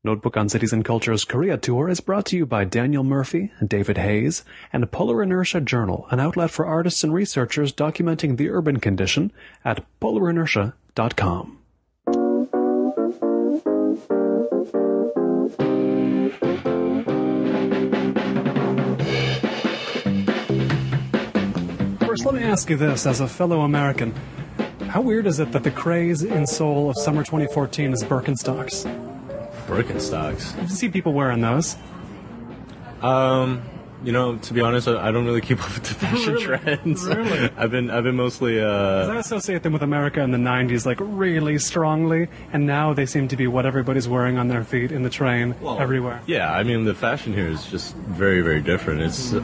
Notebook on Cities and Culture's Korea Tour is brought to you by Daniel Murphy, David Hayes, and Polar Inertia Journal, an outlet for artists and researchers documenting the urban condition at polarinertia.com. First, let me ask you this, as a fellow American. How weird is it that the craze in Seoul of summer 2014 is Birkenstocks? Birkenstocks? You see people wearing those. You know, to be honest, I don't really keep up with the fashion trends. Really? I've been mostly. 'Cause I associate them with America in the '90s, like really strongly, and now they seem to be what everybody's wearing on their feet in the train everywhere. Yeah, I mean the fashion here is just very, very different. It's.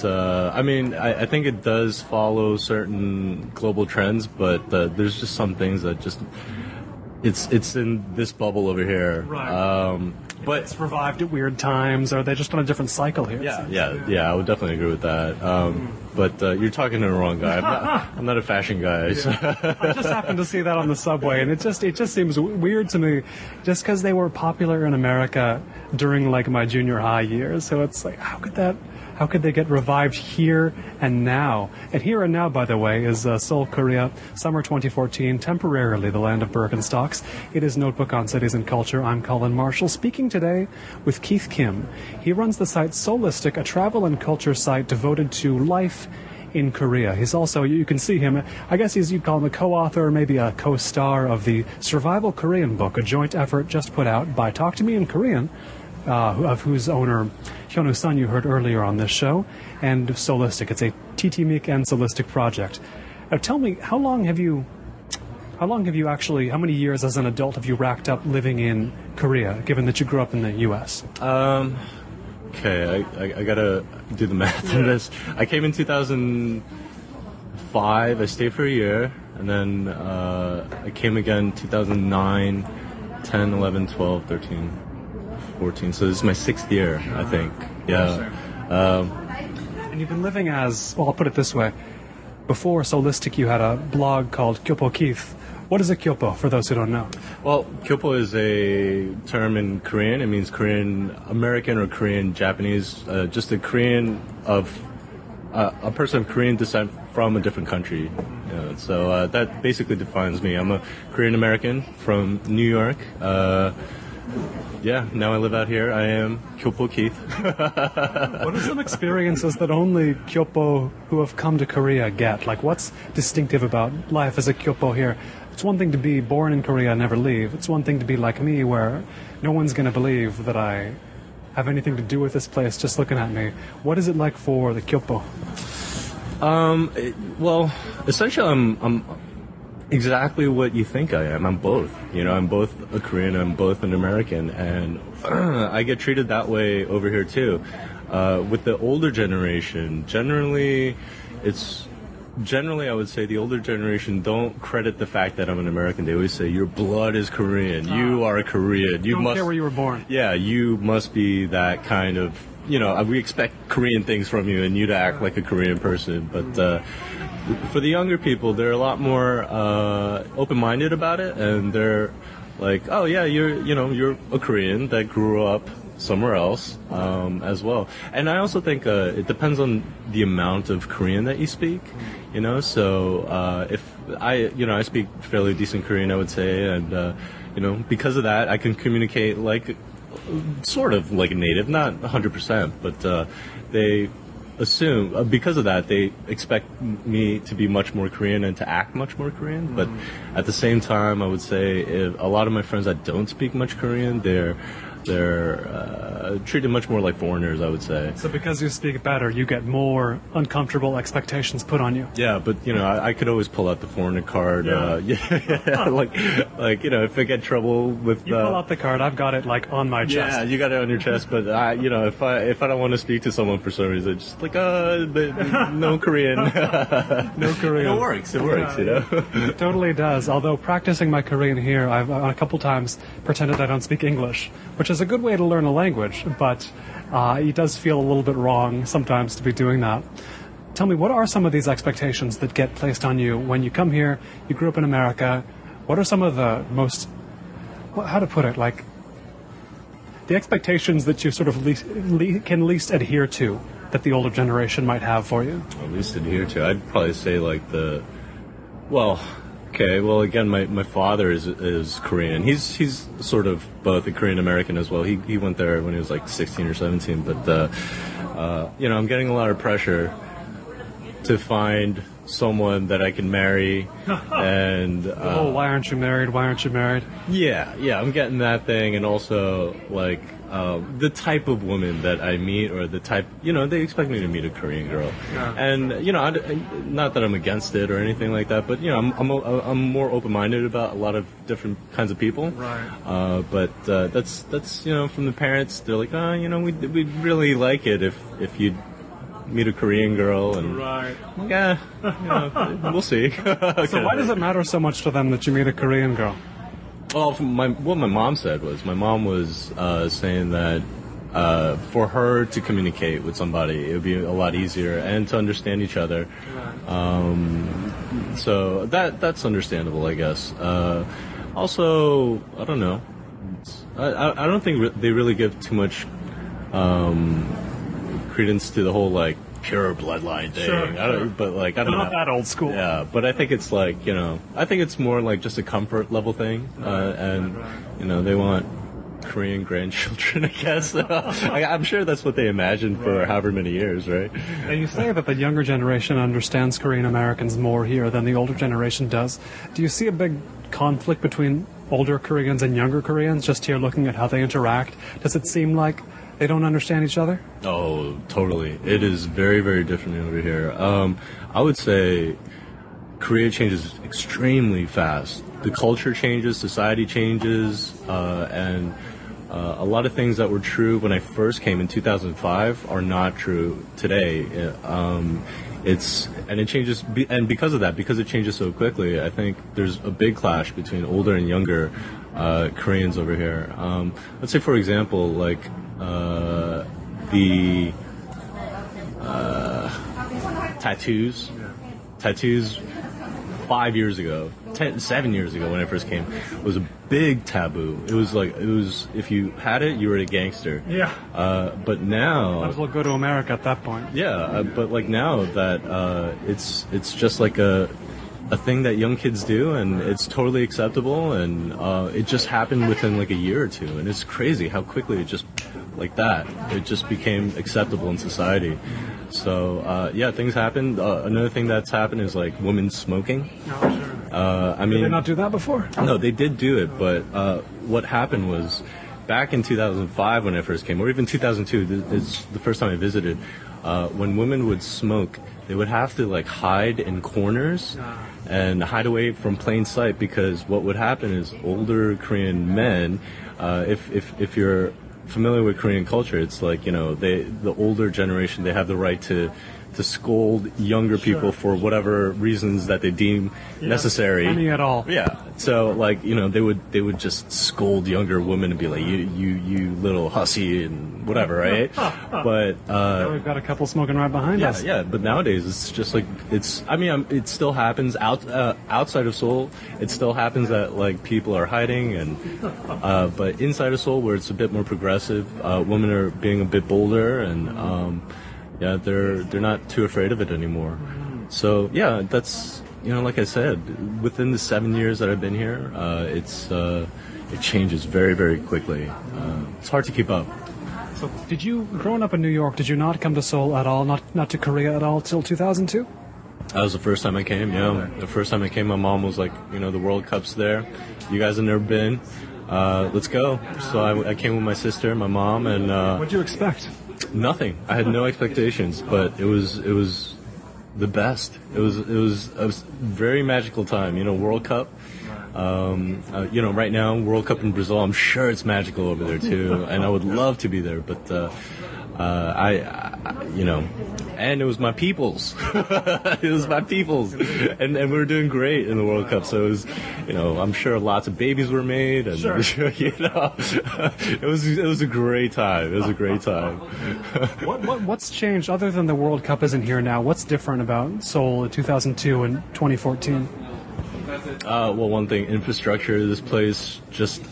I mean, I think it does follow certain global trends, but there's just some things that just. It's in this bubble over here. Right. But it's revived at weird times, or are they just on a different cycle here? Yeah, I would definitely agree with that. But you're talking to the wrong guy. I'm not a fashion guy. So. I just happened to see that on the subway, and it just seems weird to me, just because they were popular in America during like my junior high years. So it's like, how could they get revived here and now? And here and now, by the way, is Seoul, Korea, summer 2014, temporarily the land of Birkenstocks. It is Notebook on Cities and Culture. I'm Colin Marshall, speaking today with Keith Kim. He runs the site Seoulistic, a travel and culture site devoted to life in Korea. He's also, you can see him, I guess you'd call him a co-author, or maybe a co-star of the Survival Korean book, a joint effort just put out by Talk to Me in Korean, of whose owner Hyunwoo Sun you heard earlier on this show, and Seoulistic. It's a TT-Meek and Seoulistic project. Now tell me, how many years as an adult have you racked up living in Korea, given that you grew up in the U.S.? Okay, I gotta do the math on this. I came in 2005, I stayed for a year, and then I came again 2009, 10, 11, 12, 13. 14, so this is my 6th year, I think. Yeah. And you've been living as, well, I'll put it this way. Before Seoulistic, you had a blog called Gyopo Keith. What is a gyopo, for those who don't know? Well, gyopo is a term in Korean. It means Korean-American or Korean-Japanese. Just a Korean of a person of Korean descent from a different country. So that basically defines me. I'm a Korean-American from New York. Yeah, now I live out here. I am Gyopo Keith. What are some experiences that only Gyopo who have come to Korea get? Like, what's distinctive about life as a Gyopo here? It's one thing to be born in Korea and never leave. It's one thing to be like me, where no one's going to believe that I have anything to do with this place just looking at me. What is it like for the Gyopo? Well, essentially, I'm exactly what you think I am. I'm both. I'm both a Korean, I'm both an American, and I get treated that way over here too. With the older generation, generally I would say the older generation don't credit the fact that I'm an American. They always say, your blood is Korean, you are a Korean. You don't care where you were born. Yeah, you must be that kind of, we expect Korean things from you and you to act like a Korean person, but for the younger people, they're a lot more open-minded about it, and they're like, "Oh yeah, you're a Korean that grew up somewhere else as well." And I also think it depends on the amount of Korean that you speak. So if I speak fairly decent Korean, I would say, and because of that, I can communicate like sort of like a native, not 100%, but they assume because of that they expect me to be much more Korean and to act much more Korean. But at the same time, I would say if a lot of my friends that don't speak much Korean, they're treated much more like foreigners, I would say. So because you speak better, you get more uncomfortable expectations put on you. Yeah, but I could always pull out the foreigner card. Like if I get trouble with you pull out the card, I've got it like on my chest. Yeah, you got it on your chest. But if I don't want to speak to someone for some reason, just like no Korean. No Korean. It works. It works. It totally does. Although practicing my Korean here, I've a couple times pretended I don't speak English, which is a good way to learn a language, but it does feel a little bit wrong sometimes to be doing that. Tell me, what are some of these expectations that get placed on you when you come here? You grew up in America. What are some of the most, how to put it, like the expectations that you sort of can least adhere to that the older generation might have for you? At least adhere to. I'd probably say like well, okay, well again, my father is Korean. He's sort of both a Korean-American as well. He went there when he was like 16 or 17, but I'm getting a lot of pressure to find someone that I can marry, and why aren't you married? Why aren't you married? Yeah, I'm getting that thing, and also like the type of woman that I meet, or the type, they expect me to meet a Korean girl, and not that I'm against it or anything like that, but I'm more open-minded about a lot of different kinds of people. Right. But that's from the parents. They're like, we'd really like it if you'd meet a Korean girl, and right. Yeah, we'll see. So why does it matter so much to them that you meet a Korean girl? Well, what my mom said was, my mom was saying that for her to communicate with somebody, it would be a lot easier and to understand each other. Right. So that's understandable, I guess. Also, I don't know. I don't think they really give too much credence to the whole like pure bloodline thing. Sure. But like I don't know. Not that old school. Yeah, but I think it's like I think it's more like just a comfort level thing, and they want Korean grandchildren, I guess. I'm sure that's what they imagined for however many years, right? And you say that the younger generation understands Korean Americans more here than the older generation does. Do you see a big conflict between older Koreans and younger Koreans just here looking at how they interact? Does it seem like they don't understand each other? Oh, totally. It is very, very different over here. I would say Korea changes extremely fast. The culture changes, society changes, and a lot of things that were true when I first came in 2005 are not true today. It changes, and because of that, because it changes so quickly, I think there's a big clash between older and younger Koreans over here. Let's say, for example, like the tattoos. Tattoos 5 years ago, 7 years ago when I first came, was a big taboo. It was if you had it, you were a gangster. Yeah. But now, might as well go to America at that point. Yeah, but like now that it's just like a thing that young kids do, and it's totally acceptable, and it just happened within like a year or two, and it's crazy how quickly it just became acceptable in society. So things happen. Another thing that's happened is like women smoking. Oh, sure. I mean, did they not do that before? No, they did do it, but what happened was back in 2005 when I first came, or even 2002, it's the first time I visited, when women would smoke, they would have to like hide in corners and hide away from plain sight, because what would happen is older Korean men, if you're familiar with Korean culture, it's like, the older generation, they have the right to scold younger people for whatever reasons that they deem necessary. Any at all. Yeah. So like, they would just scold younger women and be like, you little hussy and whatever, right? But we've got a couple smoking right behind us. Yeah, but nowadays it's just like it still happens outside of Seoul. It still happens that like people are hiding, and but inside of Seoul, where it's a bit more progressive, women are being a bit bolder, and they're not too afraid of it anymore. So yeah, that's like I said, within the 7 years that I've been here, it changes very, very quickly. It's hard to keep up. So did you, growing up in New York, did you not come to Seoul at all, not to Korea at all, till 2002? That was the first time I came, yeah. The first time I came, my mom was like, the World Cup's there. You guys have never been. Let's go. So I came with my sister and my mom, and what'd you expect? Nothing. I had no expectations, but it was the best. It was a very magical time. World Cup. Right now, World Cup in Brazil, I'm sure it's magical over there too, and I would love to be there, but and it was my people's. It was my people's, and we were doing great in the World Cup. So it was, I'm sure lots of babies were made, and sure. it was a great time. It was a great time. What's changed other than the World Cup isn't here now? What's different about Seoul in 2002 and 2014? Well, one thing, infrastructure. This place just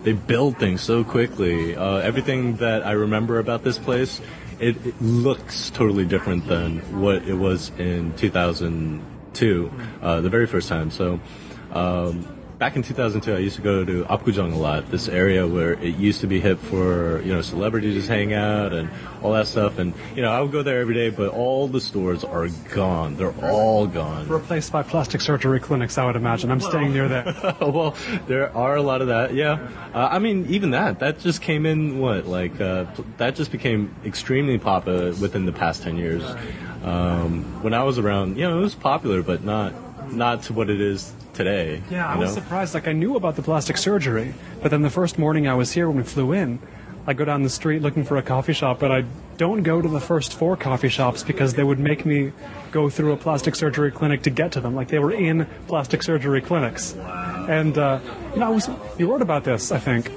they build things so quickly. Everything that I remember about this place, it looks totally different than what it was in 2002, the very first time. So back in 2002, I used to go to Apgujeong a lot, this area where it used to be hip for, celebrities to hang out and all that stuff. And, I would go there every day, but all the stores are gone. They're all gone. Replaced by plastic surgery clinics, I would imagine. I'm staying near there. Well, there are a lot of that, yeah. Even that just came in, that just became extremely popular within the past 10 years. When I was around, it was popular, but not to what it is today. Yeah, I was surprised. I knew about the plastic surgery, but then the first morning I was here when we flew in, I go down the street looking for a coffee shop, but I don't go to the first 4 coffee shops because they would make me go through a plastic surgery clinic to get to them. They were in plastic surgery clinics. And, you wrote about this, I think.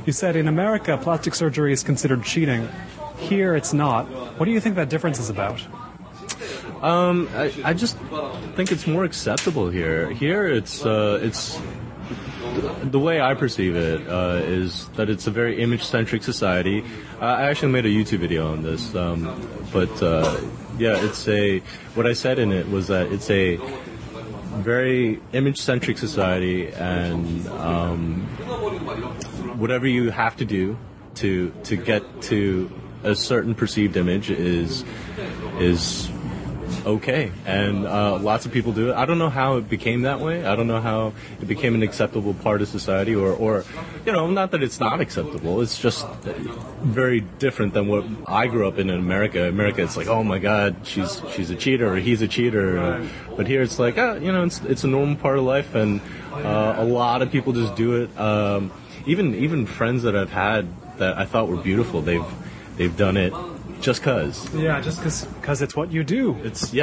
You said in America, plastic surgery is considered cheating. Here, it's not. What do you think that difference is about? I just think it's more acceptable here. Here, it's the way I perceive it is that it's a very image-centric society. I actually made a YouTube video on this, what I said in it was that it's a very image-centric society, and whatever you have to do to get to a certain perceived image is okay, and lots of people do it. I don't know how it became that way. I don't know how it became an acceptable part of society, or not that it's not acceptable. It's just very different than what I grew up in America. America, it's like, oh my God, she's a cheater, or he's a cheater. Right. But here, it's like, it's a normal part of life, and a lot of people just do it. Even friends that I've had that I thought were beautiful, they've done it. Just cause. Yeah, just because it's what you do. If you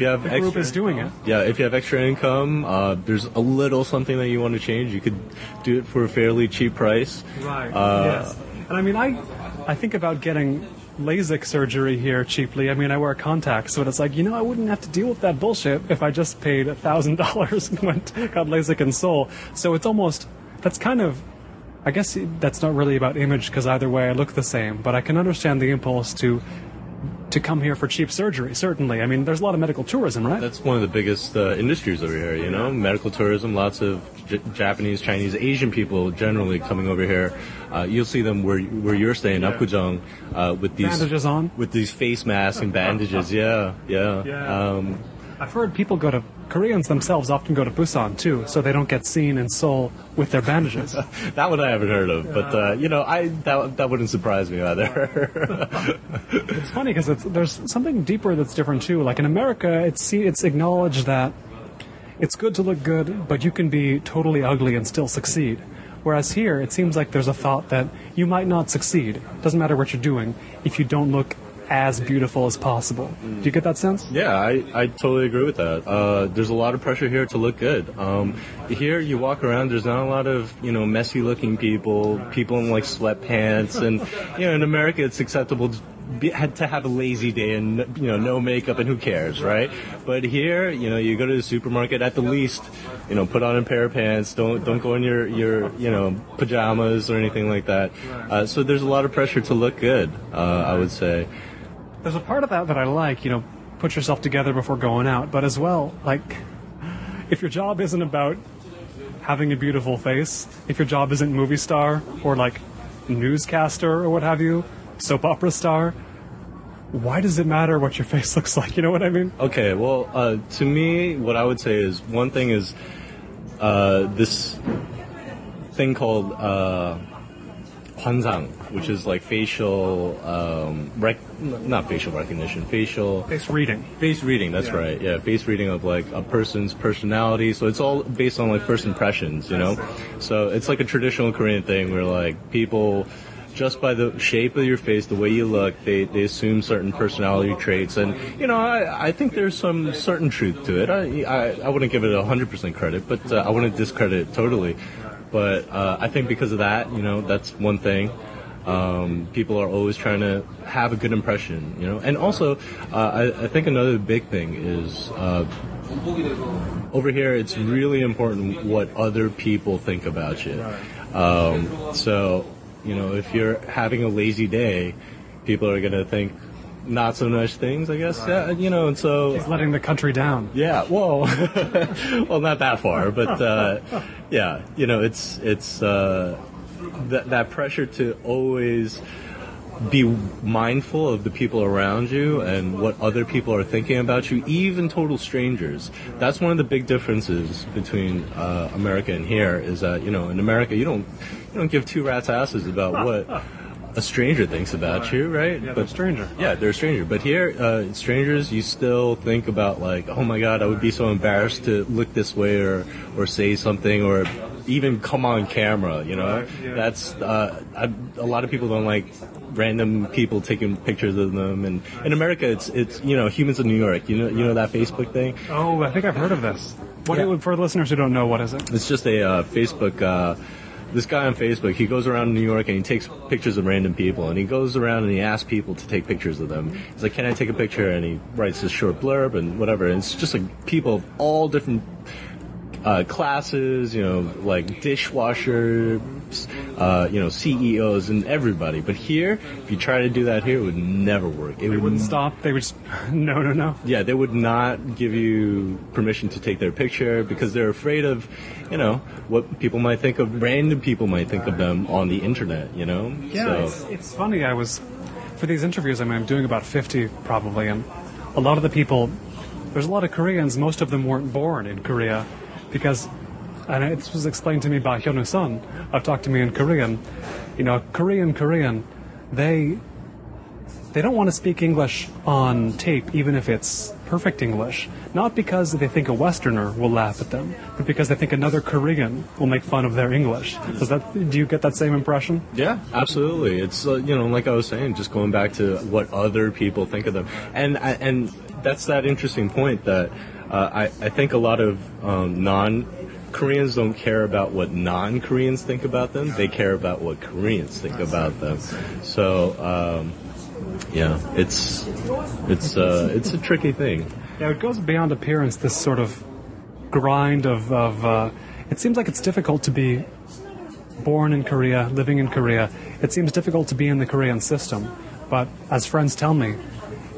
have the group is doing it. Yeah, if you have extra income, there's a little something that you want to change, you could do it for a fairly cheap price. Right. Yes. And I think about getting LASIK surgery here cheaply. I wear contacts, so it's like, I wouldn't have to deal with that bullshit if I just paid $1,000 and got LASIK in Seoul. So it's almost, that's kind of, I guess that's not really about image, because either way I look the same, but I can understand the impulse to come here for cheap surgery, certainly. There's a lot of medical tourism, right? That's one of the biggest industries over here, medical tourism, lots of Japanese, Chinese, Asian people generally coming over here. You'll see them where you're staying, Apgujeong, with these bandages on? With these face masks and bandages, yeah. I've heard Koreans themselves often go to Busan, too, so they don't get seen in Seoul with their bandages. That one I haven't heard of, but, that wouldn't surprise me either. It's funny, because there's something deeper that's different, too. In America, it's acknowledged that it's good to look good, but you can be totally ugly and still succeed. Whereas here, it seems like there's a thought that you might not succeed, doesn't matter what you're doing, if you don't look as beautiful as possible. Do you get that sense? Yeah, I totally agree with that. There's a lot of pressure here to look good. Here, you walk around, there's not a lot of, messy-looking people in, sweatpants, and, in America, it's acceptable to have a lazy day and, no makeup, and who cares, right? But here, you go to the supermarket, at the least, put on a pair of pants, don't go in your pajamas or anything like that. So there's a lot of pressure to look good, I would say. There's a part of that I like, put yourself together before going out, but as well, if your job isn't about having a beautiful face, if your job isn't movie star or newscaster or what have you, soap opera star, why does it matter what your face looks like? You know what I mean? Okay, well, to me, what I would say is, one thing is this thing called 환상, which is facial, not facial recognition, face reading. Face reading, that's right. Yeah, face reading of a person's personality. So it's all based on first impressions, So it's a traditional Korean thing where people, just by the shape of your face, the way you look, they assume certain personality traits. And, I think there's some certain truth to it. I wouldn't give it 100% credit, but I wouldn't discredit it totally. But I think because of that, that's one thing. People are always trying to have a good impression, And also, I think another big thing is over here, it's really important what other people think about you. So, if you're having a lazy day, people are going to think not so nice things, I guess. Yeah, and so... He's letting the country down. Yeah, well, well, not that far, but, yeah, it's that pressure to always be mindful of the people around you and what other people are thinking about you, even total strangers. That's one of the big differences between America and here, is that, in America, you don't give two rats' asses about what a stranger thinks about you, right? Yeah, they're a stranger. Yeah, they're a stranger. But here, strangers, you still think about, like, oh my God, I would be so embarrassed to look this way or say something or even come on camera, Right, yeah. That's, a lot of people don't like random people taking pictures of them. And in America, it's humans in New York. You know that Facebook thing? Oh, I think I've heard of this. For listeners who don't know, what is it? It's just a Facebook... This guy on Facebook, he goes around New York and he takes pictures of random people, and he goes around and he asks people to take pictures of them. He's like, can I take a picture? And he writes this short blurb and whatever. And it's just like people of all different classes, like dishwashers, CEOs and everybody. But here, if you try to do that here, it would never work. They wouldn't stop. They would just, no. Yeah, they would not give you permission to take their picture because they're afraid of, what people might think of, random people might think of them on the internet, Yeah, so. It's funny. For these interviews, I'm doing about 50 probably, and a lot of the people, there's a lot of Koreans, most of them weren't born in Korea. Because, and it was explained to me by Hyunwoo-sun, I've talked to me in Korean, Korean, they don't want to speak English on tape, even if it's perfect English. Not because they think a Westerner will laugh at them, but because they think another Korean will make fun of their English. Do you get that same impression? Yeah, absolutely. It's, like I was saying, just going back to what other people think of them. And that's that interesting point that I think a lot of non-Koreans don't care about what non-Koreans think about them. They care about what Koreans think about them. So, yeah, it's a tricky thing. Yeah, it goes beyond appearance, this sort of grind of it seems like it's difficult to be born in Korea, living in Korea. It seems difficult to be in the Korean system. But as friends tell me,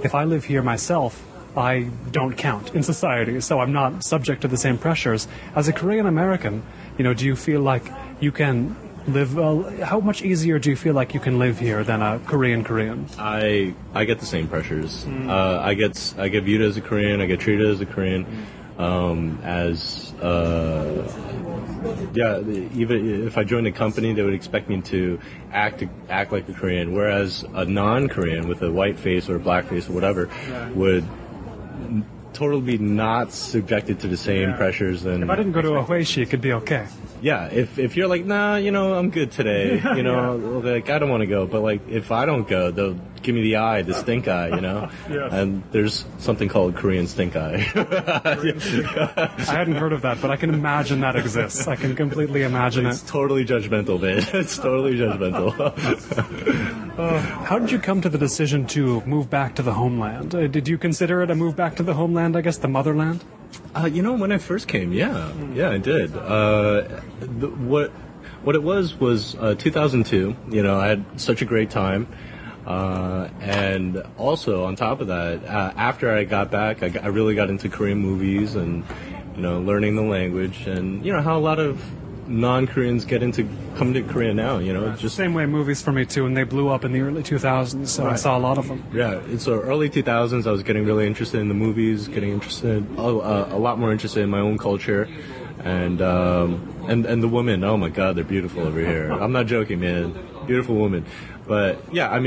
if I live here myself, I don't count in society, so I'm not subject to the same pressures. As a Korean-American, do you feel like you can live... how much easier do you feel like you can live here than a Korean? I get the same pressures. I get viewed as a Korean, I get treated as a Korean, even if I joined a company, they would expect me to act like a Korean, whereas a non-Korean with a white face or a black face or whatever would totally be not subjected to the same pressures. And if I didn't go to a huishi, it could be okay. Yeah, if you're like, nah, I'm good today, like, I don't want to go, but like, if I don't go, they'll give me the eye, the stink eye, and there's something called Korean stink eye. I hadn't heard of that, but I can imagine that exists. I can completely imagine It's totally judgmental, man. It's totally judgmental. How did you come to the decision to move back to the homeland? Did you consider it a move back to the homeland, I guess, the motherland? When I first came, yeah, I did. What it was 2002. I had such a great time, and also on top of that, after I got back, I really got into Korean movies and learning the language, and how a lot of non-Koreans come to Korea now, just same way movies for me too, and they blew up in the early 2000s, so right. I saw a lot of them. Yeah, so early 2000s, I was getting really interested in the movies, a lot more interested in my own culture, and the women. Oh my God, they're beautiful over here. I'm not joking, man. Beautiful women. But yeah,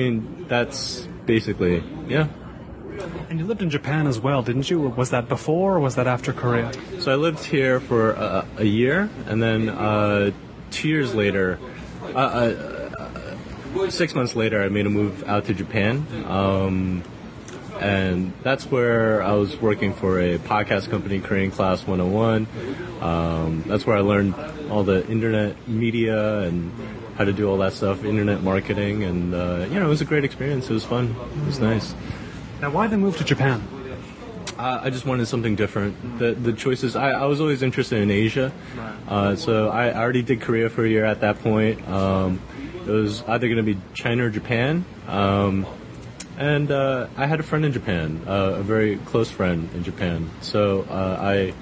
that's basically, yeah. And you lived in Japan as well, didn't you? Was that before or was that after Korea? So I lived here for a year, and then 2 years later, 6 months later, I made a move out to Japan. And that's where I was working for a podcast company, Korean Class 101. That's where I learned all the internet media and how to do all that stuff, internet marketing. And, it was a great experience. It was fun. It was nice. Now, why the move to Japan? I just wanted something different. The choices. I was always interested in Asia, so I already did Korea for a year at that point. It was either going to be China or Japan, and I had a friend in Japan, a very close friend in Japan. So I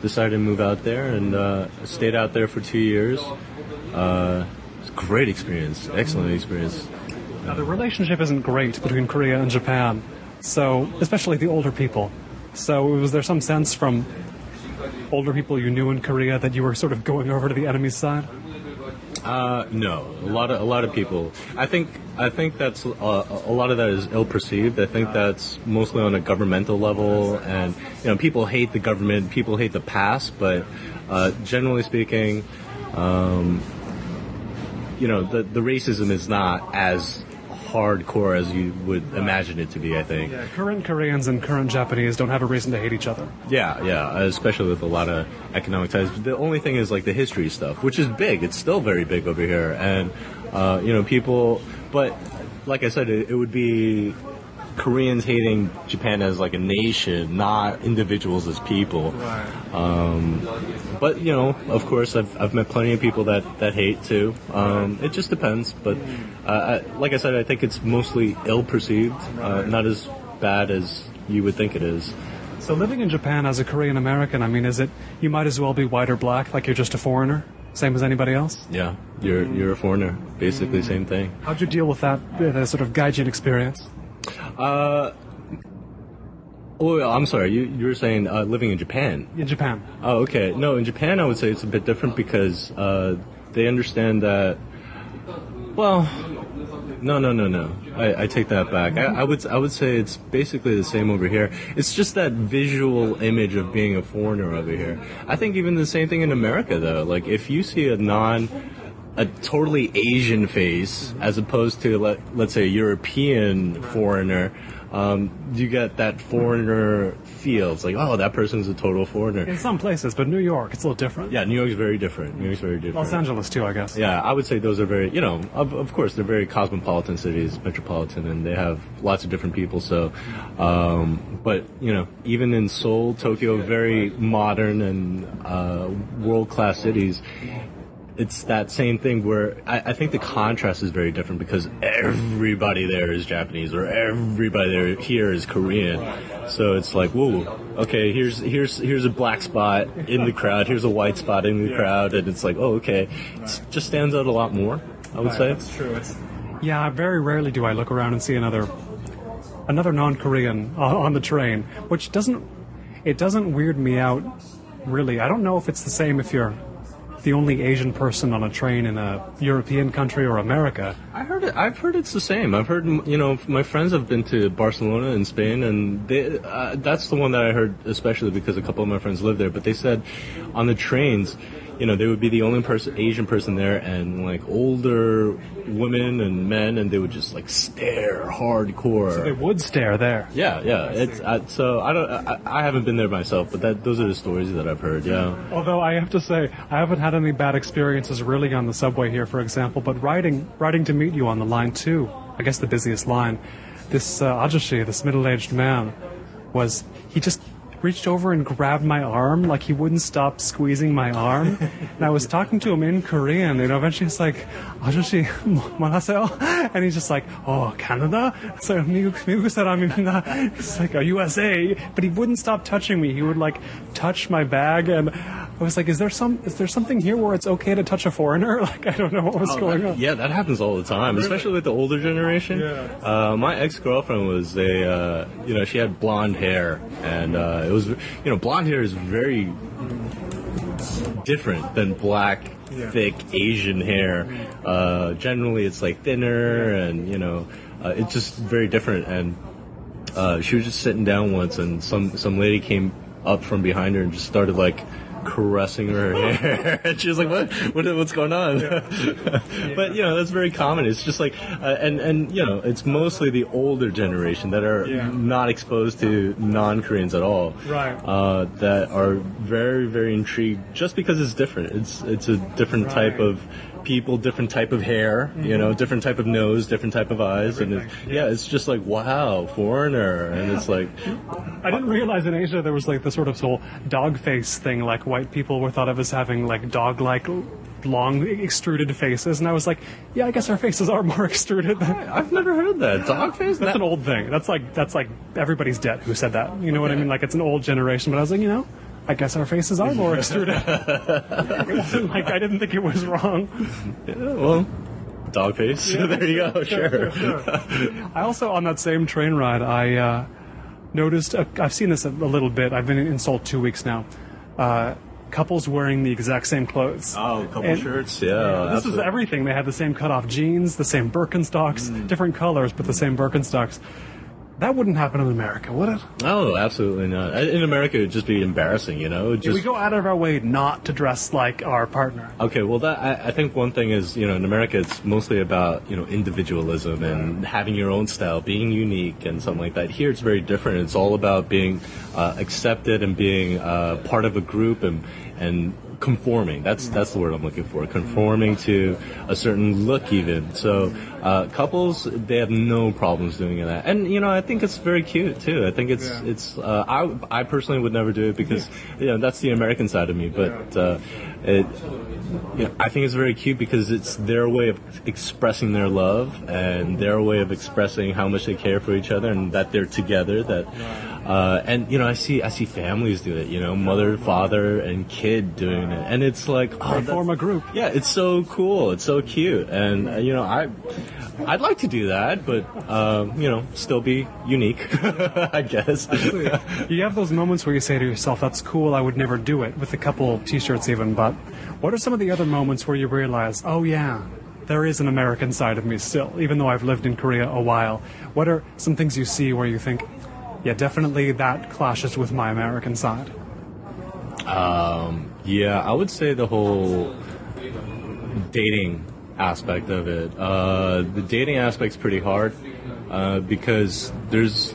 decided to move out there and stayed out there for 2 years. It's a great experience, excellent experience. Now, the relationship isn't great between Korea and Japan, so especially the older people. So was there some sense from older people you knew in Korea that you were sort of going over to the enemy's side? No, a lot of people. I think that's a lot of that is ill-perceived. I think that's mostly on a governmental level, and people hate the government, people hate the past, but generally speaking, the racism is not as hardcore as you would imagine it to be, I think. Yeah, current Koreans and current Japanese don't have a reason to hate each other. Yeah, especially with a lot of economic ties. The only thing is like the history stuff, which is big. It's still very big over here. And, people, but like I said, it would be Koreans hating Japan as like a nation, not individuals as people. Right. But of course, I've met plenty of people that hate too. It just depends. But like I said, I think it's mostly ill-perceived, not as bad as you would think it is. So living in Japan as a Korean American, I mean, is it you might as well be white or black, like you're just a foreigner, same as anybody else? Yeah, you're a foreigner, basically same thing. How'd you deal with that sort of gaijin experience? I'm sorry. You were saying living in Japan. In Japan. Oh, okay. No, in Japan, I would say it's a bit different because they understand that. Well, no. I take that back. I would say it's basically the same over here. It's just that visual image of being a foreigner over here. I think even the same thing in America, though. Like if you see a totally Asian face as opposed to let's say a European foreigner, you get that foreigner feel. It's like, oh, that person's a total foreigner. In some places, but New York, it's a little different. Yeah, New York's very different. Los Angeles too, I guess. Yeah, I would say those are very, of course, they're very cosmopolitan cities, metropolitan, and they have lots of different people. So, but even in Seoul, Tokyo, very modern and world-class cities. It's that same thing where I think the contrast is very different because everybody there is Japanese or everybody here is Korean. So it's like, whoa, okay, here's a black spot in the crowd, here's a white spot in the crowd, and it's like, oh, okay. It just stands out a lot more, I would say. That's true. Yeah, very rarely do I look around and see another non-Korean on the train, which doesn't weird me out, really. I don't know if it's the same if you're the only Asian person on a train in a European country or America. I've heard it's the same. I've heard, my friends have been to Barcelona in Spain, and that's the one that I heard, especially because a couple of my friends live there. But they said on the trains, they would be the only Asian person there, and like older women and men, and they would just like stare hardcore. So they would stare there. Yeah. I haven't been there myself, but those are the stories that I've heard. Yeah. Although I have to say, I haven't had any bad experiences really on the subway here, for example. But riding to meet you on the line 2, I guess the busiest line, this ajashi, this middle-aged man, he just reached over and grabbed my arm, like he wouldn't stop squeezing my arm. And I was talking to him in Korean, eventually it's like, 아저씨, 뭐 하세요? And he's just like, oh, Canada? So 미국 사람입니다. It's like a USA. But he wouldn't stop touching me. He would like touch my bag, and I was like, is there something here where it's okay to touch a foreigner? Like, I don't know what was going on. Yeah, that happens all the time, especially with the older generation. Yeah. My ex-girlfriend was she had blonde hair, and it was, blonde hair is very different than black, thick Asian hair. Generally, it's like thinner, and it's just very different. And she was just sitting down once, and some lady came up from behind her and just started like caressing her hair, and she was like, what's going on? But that's very common. It's just like and it's mostly the older generation that are not exposed to non-Koreans at all, right? That are very, very intrigued just because it's different. It's a different type of people, different type of hair, you know, different type of nose, different type of eyes, and it's just like, wow, foreigner, and it's like, I didn't realize in Asia there was like the sort of whole dog face thing, like white people were thought of as having like dog-like long extruded faces, and I was like, yeah, I guess our faces are more extruded. I've never heard that. Dog face? That's an old thing. That's like everybody's dead who said that. You know what I mean? Like it's an old generation, but I was like, you know, I guess our faces are more extruded. It wasn't like I didn't think it was wrong. Yeah, well, dog face. Yeah. There you go. Sure. I also, on that same train ride, I noticed, I've seen this a little bit. I've been in Seoul 2 weeks now. Couples wearing the exact same clothes. Oh, couple shirts, yeah. This is everything. They had the same cutoff jeans, the same Birkenstocks, different colors, but the same Birkenstocks. That wouldn't happen in America, would it? No, absolutely not. In America, it'd just be embarrassing, you know? We go out of our way not to dress like our partner. Okay, well, I think one thing is, you know, in America, it's mostly about, you know, individualism and having your own style, being unique and something like that. Here, it's very different. It's all about being accepted and being part of a group and conforming. That's the word I'm looking for. Conforming to a certain look, even. So couples, they have no problems doing that. And you know, I think it's very cute too. I think it's. I personally would never do it because you know that's the American side of me. But I think it's very cute because it's their way of expressing their love and their way of expressing how much they care for each other and that they're together. And you know, I see families do it. You know, mother, father, and kid doing it, and it's like, they form a group. Yeah, it's so cool. It's so cute, and you know, I'd like to do that, but you know, still be unique, I guess. You have those moments where you say to yourself, "That's cool. I would never do it," with a couple T-shirts, even. But what are some of the other moments where you realize, "Oh yeah, there is an American side of me still, even though I've lived in Korea a while"? What are some things you see where you think, yeah, definitely that clashes with my American side? Yeah, I would say the whole dating aspect of it. The dating aspect's pretty hard because there's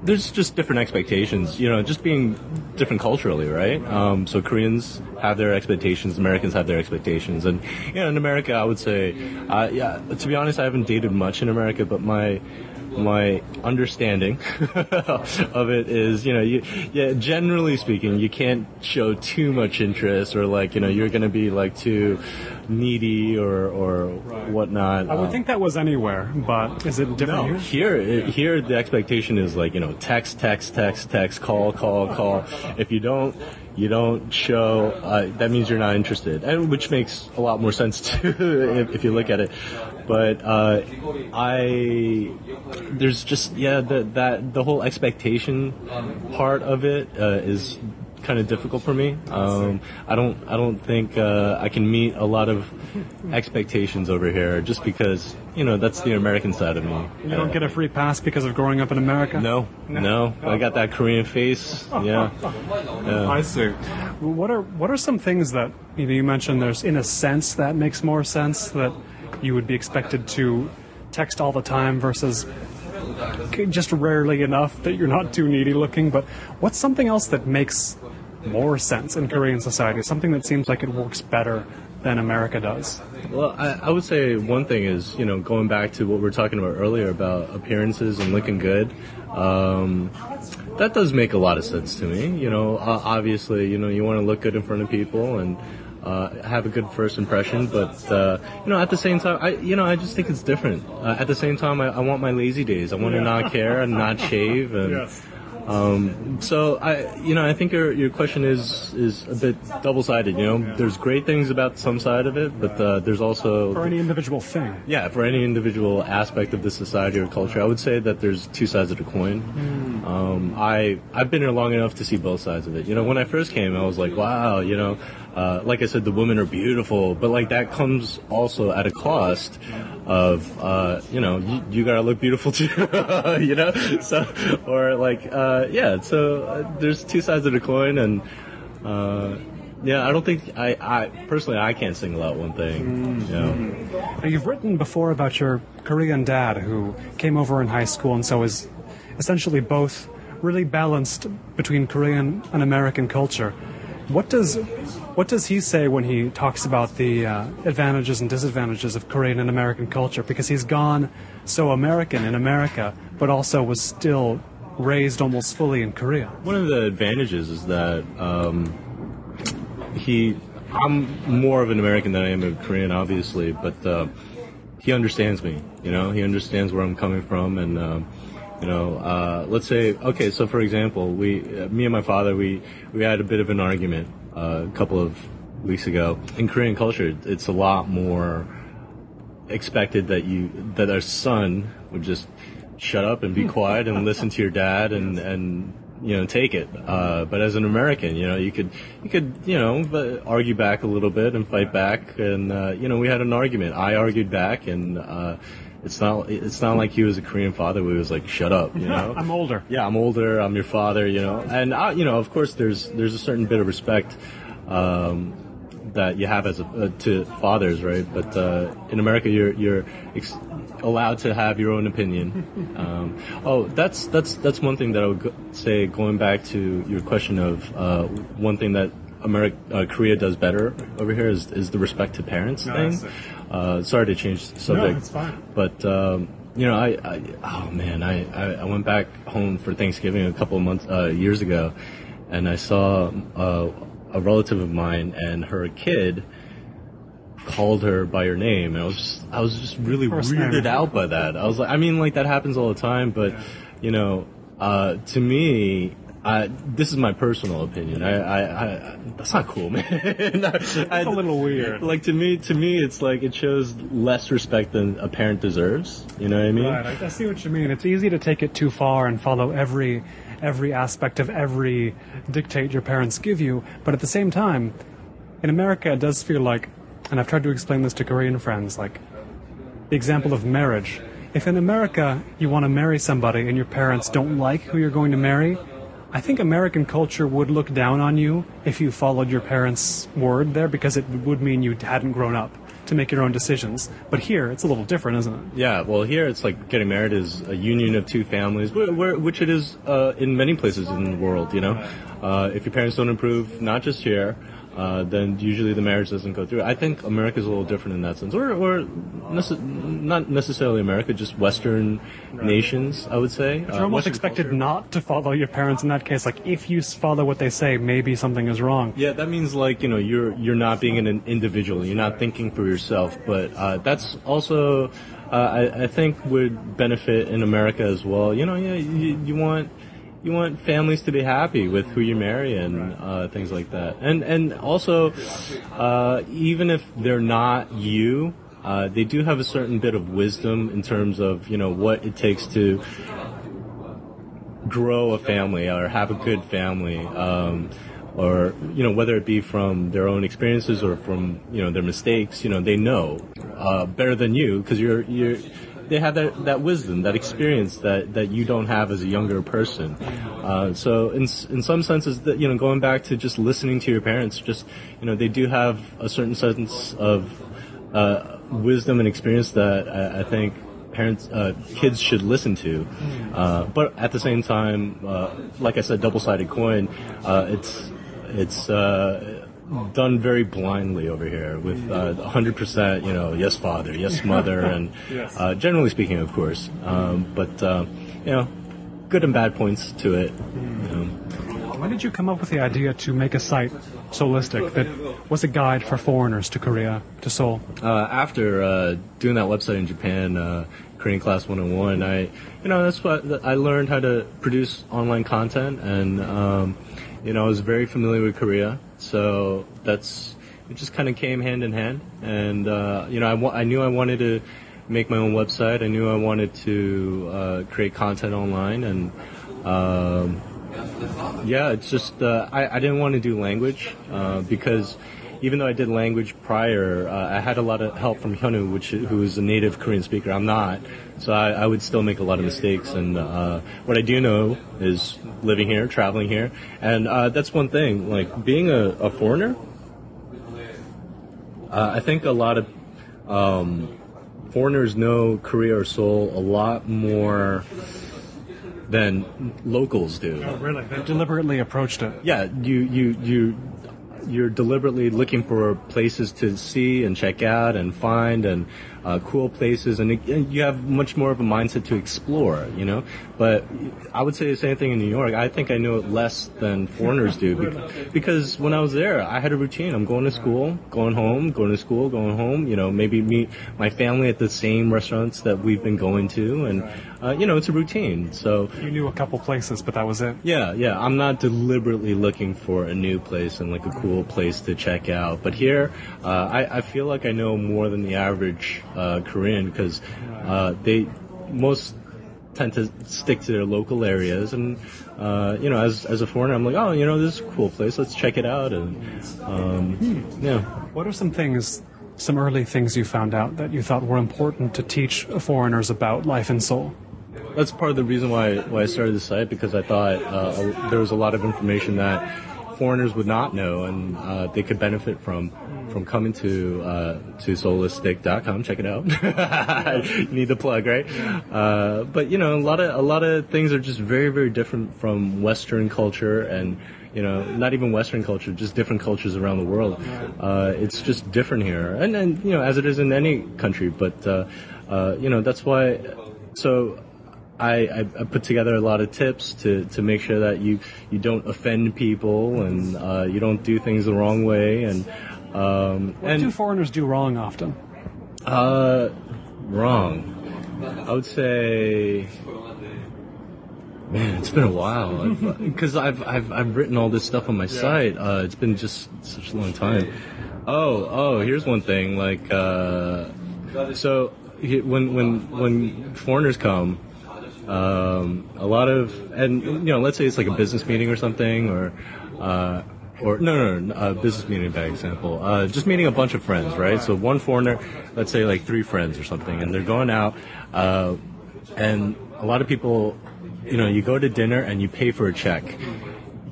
just different expectations, you know, just being different culturally, right? So Koreans have their expectations, Americans have their expectations, and you know, in America, I would say, yeah, to be honest, I haven't dated much in America, but my understanding of it is, you know, generally speaking, you can't show too much interest or like, you know, you're going to be like too needy or whatnot. I would think that was anywhere, but is it different no, here? Here the expectation is like, you know, text, call. If you don't show, that means you're not interested, and which makes a lot more sense too if you look at it. But there's just the whole expectation part of it is kind of difficult for me. I don't think I can meet a lot of expectations over here just because, you know, that's the American side of me. You don't get a free pass because of growing up in America? No. I got that Korean face. Yeah. I see. What are some things that, you know, you mentioned there's, in a sense, that makes more sense, that you would be expected to text all the time versus just rarely enough that you're not too needy looking? But what's something else that makes more sense in Korean society? Something that seems like it works better than America does? Well, I would say one thing is, you know, going back to what we were talking about earlier about appearances and looking good. That does make a lot of sense to me. You know, obviously, you know, you want to look good in front of people and have a good first impression, but you know, at the same time, I just think it's different. At the same time, I want my lazy days. I want to not care and not shave, and yes. So I think your question is a bit double-sided. You know, there's great things about some side of it, but there's also for any individual thing. Yeah, for any individual aspect of the society or culture, I would say that there's two sides of the coin. I've been here long enough to see both sides of it. You know, when I first came, I was like, wow, you know. Like I said, the women are beautiful, but like that comes also at a cost of, you know, you gotta look beautiful too, you know? So, or like, so there's two sides of the coin, and, I don't think, I personally, I can't single out one thing, you know. Now, you've written before about your Korean dad who came over in high school and so is essentially both really balanced between Korean and American culture. What does What does he say when he talks about the advantages and disadvantages of Korean and American culture? Because he's gone so American in America, but also was still raised almost fully in Korea. One of the advantages is that I'm more of an American than I am a Korean, obviously, but he understands me. He understands where I'm coming from, and let's say, okay, so for example, me and my father, we had a bit of an argument a couple of weeks ago. In Korean culture, it's a lot more expected that our son would just shut up and be quiet and listen to your dad and take it. But as an American, you could argue back a little bit and fight back. And, we had an argument. I argued back, and, it's not like he was a Korean father who was like, shut up, I'm older. Yeah, I'm older. I'm your father, And, of course, there's a certain bit of respect, that you have to fathers, right? But, in America, you're allowed to have your own opinion. That's one thing that I would say, going back to your question of one thing that Korea does better over here is the respect to parents thing. Sorry to change the subject. No, it's fine. But I went back home for Thanksgiving a couple of years ago, and I saw a relative of mine and her kid called her by her name, and I was just really weirded out by that. I was like, that happens all the time, but to me, this is my personal opinion. That's not cool, man. It's a little weird. Like to me, it's like it shows less respect than a parent deserves. You know what I mean? Right. I see what you mean. It's easy to take it too far and follow every aspect of every dictate your parents give you, but at the same time, in America, it does feel like, and I've tried to explain this to Korean friends, like the example of marriage. If in America you want to marry somebody and your parents don't like who you're going to marry, I think American culture would look down on you if you followed your parents' word there, because it would mean you hadn't grown up to make your own decisions. But here, it's a little different, isn't it? Yeah, well, here it's like getting married is a union of two families, which it is in many places in the world, If your parents don't approve, not just here, then usually the marriage doesn't go through. I think America's a little different in that sense, or not necessarily America, just Western nations, I would say. But you're almost expected culture. Not to follow your parents in that case. Like, if you follow what they say, maybe something is wrong. Yeah, that means you're not being an individual. You're not thinking for yourself. But that's also I think would benefit in America as well. You want families to be happy with who you marry and things like that. And also, even if they're not you, they do have a certain bit of wisdom in terms of, what it takes to grow a family or have a good family. Or, whether it be from their own experiences or from, their mistakes, they know better than you, because they have that wisdom, that experience that you don't have as a younger person. So in some senses, that going back to just listening to your parents, just they do have a certain sense of wisdom and experience that I think kids should listen to. But at the same time, like I said, double-sided coin. It's done very blindly over here with 100%, yes father, yes mother, and yes. Generally speaking, of course, but good and bad points to it. When did you come up with the idea to make a site, Seoulistic, that was a guide for foreigners to Korea, to Seoul? After doing that website in Japan, Korean Class 101, that's what I learned, how to produce online content, and I was very familiar with Korea. So it just kind of came hand in hand, and I knew I wanted to make my own website. I knew I wanted to create content online, and it's just I didn't want to do language because even though I did language prior, I had a lot of help from Hyunwoo, who is a native Korean speaker. I'm not, so I would still make a lot of mistakes. And what I do know is living here, traveling here, and that's one thing. Like being a foreigner, I think a lot of foreigners know Korea or Seoul a lot more than locals do. Oh, really? They've deliberately approached it. Yeah, you you're deliberately looking for places to see and check out and find and cool places, and you have much more of a mindset to explore, you know. But I would say the same thing in New York. I think I know it less than foreigners do because when I was there, I had a routine. I'm going to school, going home, going to school, going home. You know, maybe meet my family at the same restaurants that we've been going to, and you know, it's a routine. So you knew a couple places, but that was it. Yeah. I'm not deliberately looking for a new place and like a cool place to check out. But here, I feel like I know more than the average Korean because they most tend to stick to their local areas, and you know, as a foreigner, I'm like, oh, you know, this is a cool place. Let's check it out. And yeah. What are some early things you found out that you thought were important to teach foreigners about life in Seoul? That's part of the reason why I started the site, because I thought there was a lot of information that foreigners would not know, and they could benefit from coming to Seoulistic.com. Check it out. You need the plug, right? But you know, a lot of things are just very, very different from Western culture, and you know, not even Western culture, just different cultures around the world. It's just different here, and you know, as it is in any country. But you know, that's why. So I put together a lot of tips to make sure that you don't offend people, and you don't do things the wrong way. And what do foreigners do wrong often? Wrong. I would say, man, it's been a while because I've written all this stuff on my site. It's been just such a long time. Oh, here's one thing. Like, so when foreigners come. A lot of, and you know, let's say it's like a business meeting or something, or no, business meeting, bad example. Just meeting a bunch of friends, right? So one foreigner, let's say like 3 friends or something, and they're going out, and a lot of people, you know, you go to dinner and you pay for a check.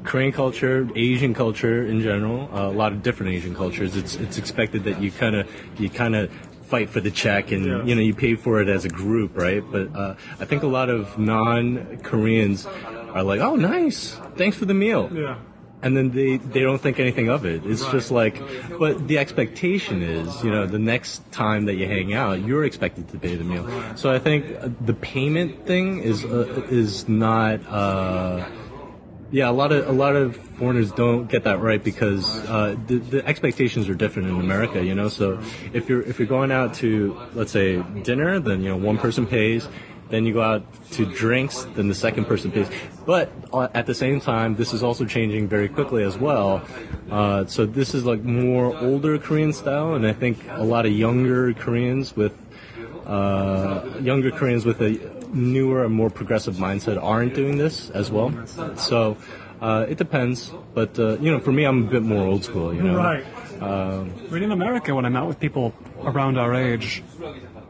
Korean culture, Asian culture in general, a lot of different Asian cultures, it's expected that you kind of fight for the check, and you know, you pay for it as a group, right? But I think a lot of non-Koreans are like, oh, nice, thanks for the meal. Yeah. And then they don't think anything of it. It's just like, but the expectation is, you know, the next time that you hang out, you're expected to pay the meal. So I think the payment thing is not. Yeah, a lot of foreigners don't get that right because the expectations are different in America, you know. So if you're going out to, let's say, dinner, then you know, one person pays. Then you go out to drinks, then the second person pays. But at the same time, this is also changing very quickly as well. So this is like more older Korean style, and I think a lot of younger Koreans with a newer and more progressive mindset aren't doing this as well. So it depends. But you know, for me, I'm a bit more old school. You know, right. But in America, when I'm out with people around our age,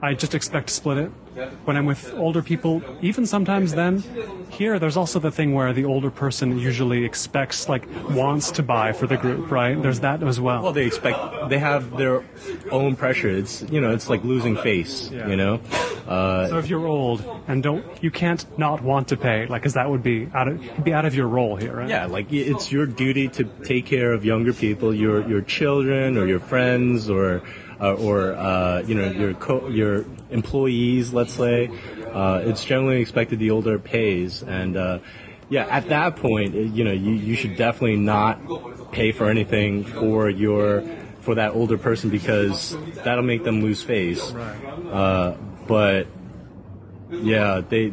I just expect to split it. When I'm with older people, even sometimes then, here there's also the thing where the older person usually expects, like, wants to buy for the group, right? There's that as well. Well, they have their own pressure. It's, you know, it's like losing face, you know? So if you're old and you can't not want to pay, like, because that would be out of your role here, right? Yeah, like, it's your duty to take care of younger people, your children or your friends or you know, your employees, let's say. It's generally expected the older pays, and yeah, at that point, you know, you should definitely not pay for anything for that older person because that'll make them lose face. But yeah, they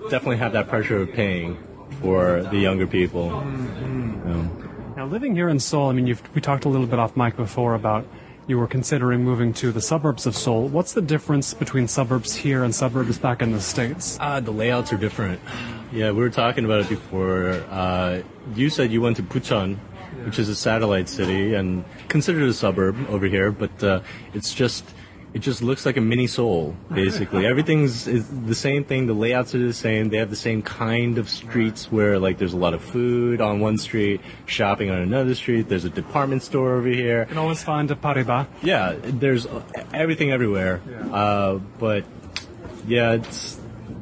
definitely have that pressure of paying for the younger people. Now, living here in Seoul, I mean, we talked a little bit off mic before about you were considering moving to the suburbs of Seoul. What's the difference between suburbs here and suburbs back in the States? The layouts are different. Yeah, we were talking about it before. You said you went to Bucheon, which is a satellite city and considered a suburb over here, but it just looks like a mini Seoul, basically. Everything's is the same thing. The layouts are the same. They have the same kind of streets where, like, there's a lot of food on one street, shopping on another street. There's a department store over here. You can always find a Paribas. Yeah, there's everything everywhere. But, yeah,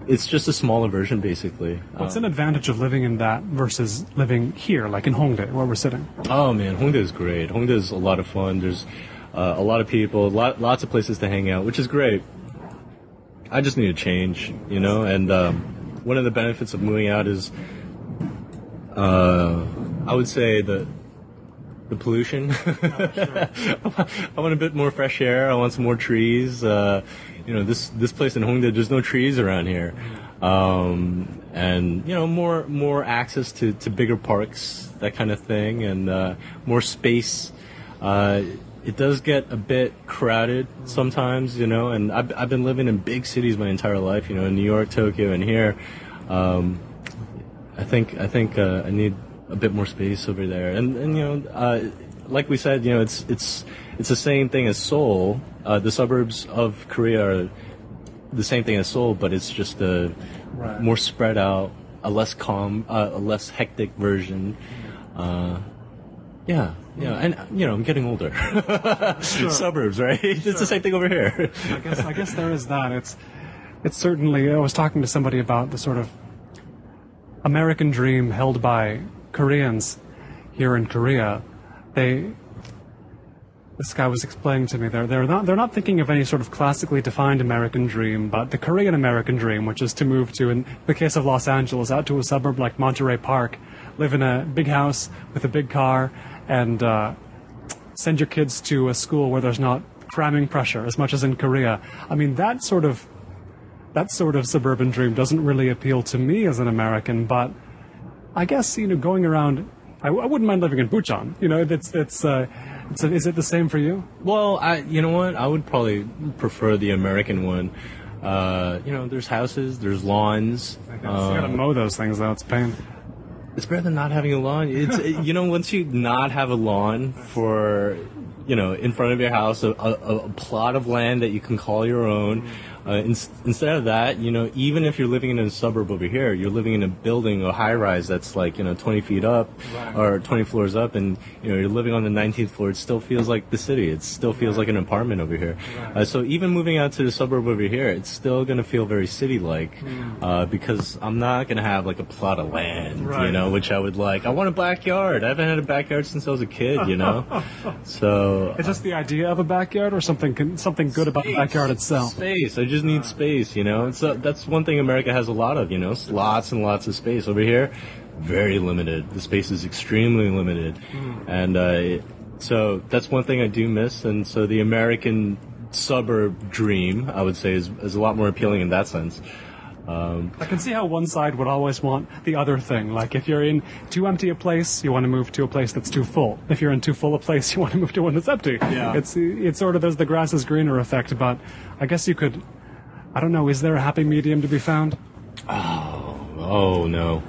it's just a smaller version, basically. What's an advantage of living in that versus living here, like in Hongdae, where we're sitting? Oh man, Hongdae is great. Hongdae is a lot of fun. There's a lot of people, lots of places to hang out, which is great. I just need a change, you know. And one of the benefits of moving out is, I would say the pollution. Oh, sure. I want a bit more fresh air. I want some more trees. You know, this place in Hongdae, there's no trees around here, and you know, more access to bigger parks, that kind of thing, and more space. It does get a bit crowded sometimes, you know, and I've been living in big cities my entire life, you know, in New York, Tokyo, and here. I think I need a bit more space over there, and you know, like we said, you know, it's the same thing as Seoul. The suburbs of Korea are the same thing as Seoul, but it's just a more spread out, a less calm, a less hectic version. Yeah, and you know, I'm getting older. Sure. Suburbs, right? Sure. It's the same thing over here. I guess there is that. It's certainly. I was talking to somebody about the sort of American dream held by Koreans here in Korea. This guy was explaining to me they're not thinking of any sort of classically defined American dream, but the Korean-American dream, which is to move to, in the case of Los Angeles, out to a suburb like Monterey Park, live in a big house with a big car, and send your kids to a school where there's not cramming pressure as much as in Korea. I mean, that sort of suburban dream doesn't really appeal to me as an American, but I guess, you know, going around, I wouldn't mind living in Bucheon. You know, is it the same for you? Well, you know what? I would probably prefer the American one. You know, there's houses, there's lawns. I guess you gotta mow those things, though. It's a pain. It's better than not having a lawn. It's you know, once you not have a lawn for, you know, in front of your house, a plot of land that you can call your own. Instead of that, you know, even if you're living in a suburb over here, you're living in a building, a high-rise that's like, you know, 20 feet up or 20 floors up, and, you know, you're living on the 19th floor, it still feels like the city. It still feels like an apartment over here. So even moving out to the suburb over here, it's still going to feel very city-like because I'm not going to have like a plot of land, you know, which I would like. I want a backyard. I haven't had a backyard since I was a kid, you know. So it's just the idea of a backyard, or something good about the backyard itself? Space. I just need space, you know. So that's one thing America has a lot of, you know, lots and lots of space. Over here, very limited. The space is extremely limited, and so that's one thing I do miss. And so the American suburb dream, I would say, is a lot more appealing in that sense. I can see how one side would always want the other thing. Like, if you're in too empty a place, you want to move to a place that's too full. If you're in too full a place, you want to move to one that's empty. Yeah. It's sort of, there's the grass is greener effect, but I guess you could, I don't know, is there a happy medium to be found? Oh no.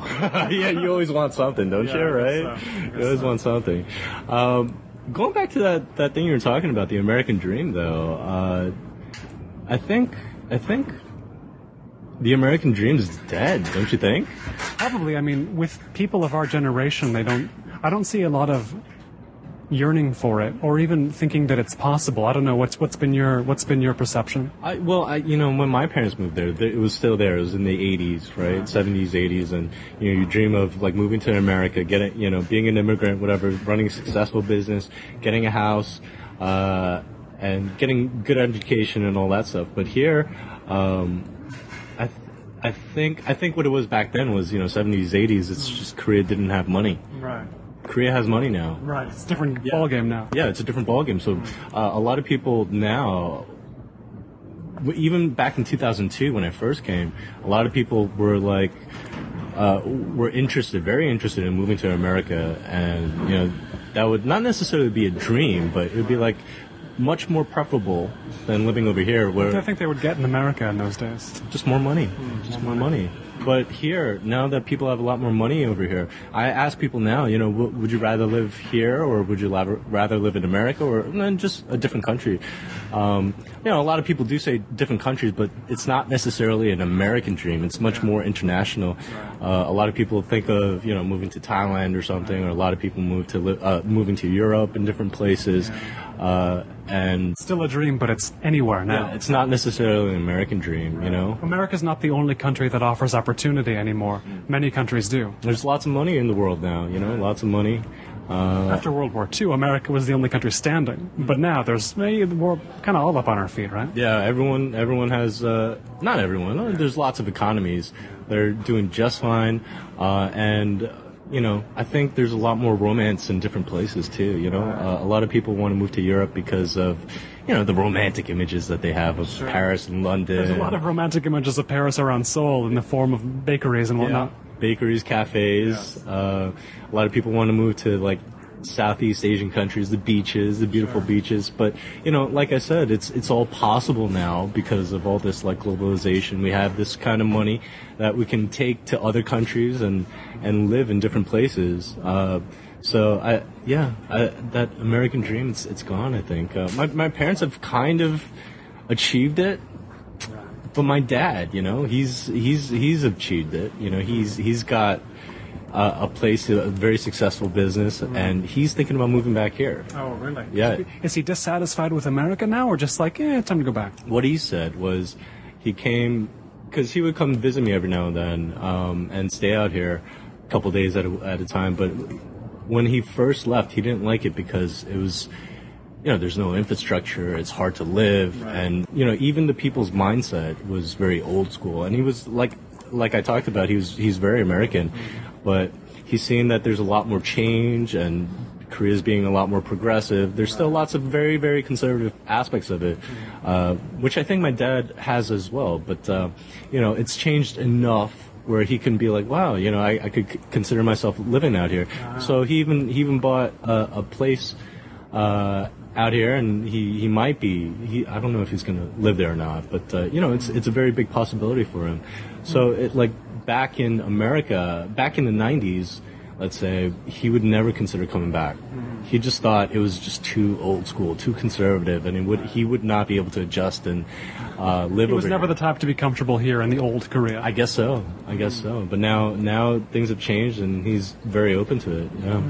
Yeah, you always want something, don't you, right? You always want something. Going back to that thing you were talking about, the American dream, though, I think the American dream is dead, don't you think? Probably. I mean, with people of our generation, I don't see a lot of yearning for it, or even thinking that it's possible. I don't know. What's been your perception? You know, when my parents moved there, it was still there. It was in the 80s, right? 70s, 80s, and you know, you dream of like moving to America, getting, you know, being an immigrant, whatever, running a successful business, getting a house, and getting good education and all that stuff. But here, I think what it was back then was, you know, 70s, 80s. It's just Korea didn't have money. Right. Korea has money now. Right. It's a different ballgame now. Yeah, it's a different ballgame. So a lot of people now, even back in 2002 when I first came, a lot of people were like, were very interested in moving to America, and you know, that would not necessarily be a dream, but it would be like much more preferable than living over here. Where what do I think they would get in America in those days? Just more money. Just more money. But here, now that people have a lot more money over here, I ask people now, you know, would you rather live here, or would you rather live in America, or just a different country? A lot of people do say different countries, but it's not necessarily an American dream. It's much more international. A lot of people think of, moving to Thailand or something, or a lot of people moving to Europe and different places. And Still a dream, but it's anywhere now. it's not necessarily an American dream, America's not the only country that offers opportunity anymore. Many countries do. There's lots of money in the world now, lots of money. After World War II, America was the only country standing. But now we're kind of all up on our feet, right? Yeah, everyone has, not everyone, there's lots of economies that are doing just fine. And I think there's a lot more romance in different places too, a lot of people want to move to Europe because of, the romantic images that they have of Paris and London. There's a lot of romantic images of Paris around Seoul in the form of bakeries and whatnot. Bakeries, cafes. A lot of people want to move to like Southeast Asian countries, the beaches, the beautiful beaches. But like I said, it's all possible now because of all this like globalization. We have this kind of money that we can take to other countries and live in different places. So that American dream, it's gone. I think my parents have kind of achieved it. But my dad, he's achieved it. He's got a place, a very successful business, and he's thinking about moving back here. Oh, really? Yeah. Is he dissatisfied with America now, or just like, time to go back? What he said was he came, because he would come visit me every now and then and stay out here a couple days at a time. But when he first left, he didn't like it because it was... there's no infrastructure, it's hard to live, and, even the people's mindset was very old school. And he was, like I talked about, he's very American, but he's seeing that there's a lot more change, and Korea's being a lot more progressive. There's still lots of very, very conservative aspects of it, which I think my dad has as well, but, it's changed enough where he can be like, wow, I could consider myself living out here. So he even bought a place, out here, and he might be. I don't know if he's going to live there or not, but it's a very big possibility for him. So back in America, back in the 90s, let's say, he would never consider coming back. He just thought it was just too old school, too conservative, and he would not be able to adjust and live over here. He was never the type to be comfortable here in the old Korea. I guess so. But now things have changed, and he's very open to it. Yeah.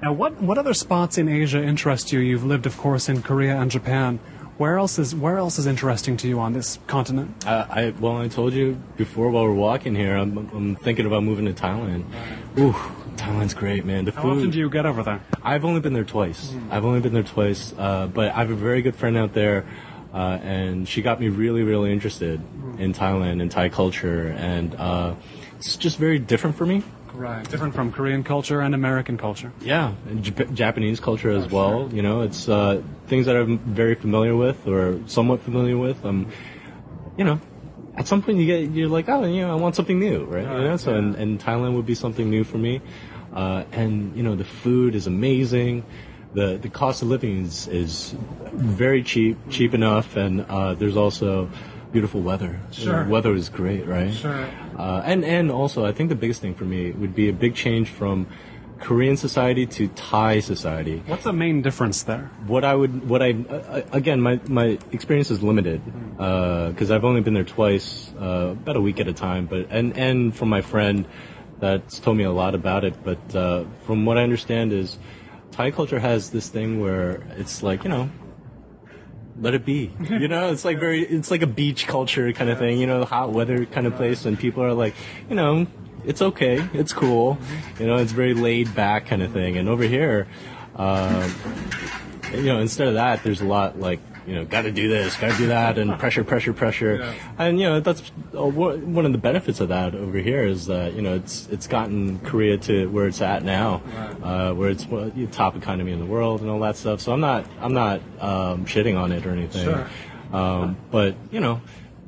Now, what other spots in Asia interest you? You've lived, of course, in Korea and Japan. Where else is interesting to you on this continent? I told you before while we're walking here, I'm thinking about moving to Thailand. Ooh, Thailand's great, man. The food. How often do you get over there? I've only been there twice. But I have a very good friend out there, and she got me really, really interested in Thailand and Thai culture, and it's just very different for me. Right, different from Korean culture and American culture. Yeah, and Japanese culture as well. Sure. It's things that I'm very familiar with or somewhat familiar with. At some point you're like, oh, I want something new, right? So and Thailand would be something new for me. And the food is amazing. The cost of living is very cheap enough, and there's also beautiful weather. Sure. The weather is great, right? Sure. And also, I think the biggest thing for me would be a big change from Korean society to Thai society. What's the main difference there? Again, my experience is limited, because I've only been there twice, about a week at a time, and from my friend that's told me a lot about it, but, from what I understand is Thai culture has this thing where it's like, let it be. It's like a beach culture kind of thing, hot weather kind of place, and people are like, it's okay, it's cool, it's very laid back kind of thing. And over here, instead of that, there's a lot like, gotta do this, gotta do that, and pressure. Yeah. And, that's one of the benefits of that over here is that, it's gotten Korea to where it's at now, where it's top economy in the world and all that stuff. So I'm not shitting on it or anything. Sure. But,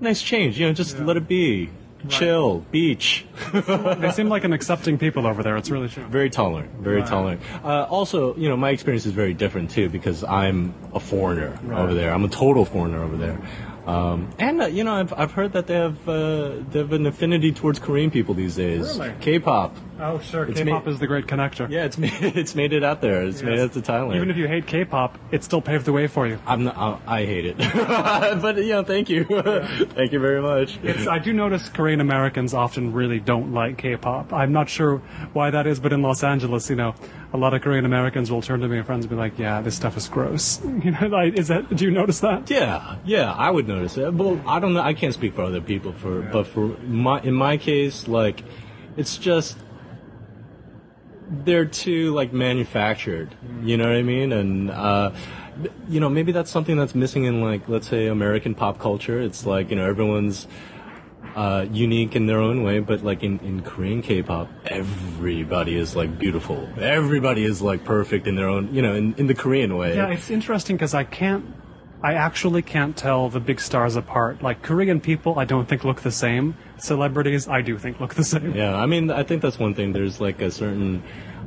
nice change, just let it be. Chill, beach. They seem like an accepting people over there. It's really true. Very tolerant, tolerant. Also, my experience is very different too because I'm a foreigner over there. I'm a total foreigner over there. And I've heard that they have an affinity towards Korean people these days. Really? Kpop. Oh, sure. It's K-pop is the great connector. Yeah, it's made it out there. It's made it to Thailand. Even if you hate K-pop, it still paved the way for you. I hate it, but thank you, thank you very much. I do notice Korean Americans often really don't like K-pop. I'm not sure why that is, but in Los Angeles, a lot of Korean Americans will turn to me and friends and be like, "Yeah, this stuff is gross." Do you notice that? Yeah, I would notice it. Well, I don't know. I can't speak for other people, but in my case, like, it's just. They're too manufactured, you know what I mean? And maybe that's something that's missing in let's say American pop culture. It's everyone's unique in their own way, but in Korean K-pop, everybody is beautiful. Everybody is perfect in their own, in the Korean way. Yeah, it's interesting because I actually can't tell the big stars apart. Like, Korean people, I don't think look the same. Celebrities, I do think look the same. Yeah, I mean, I think that's one thing. There's a certain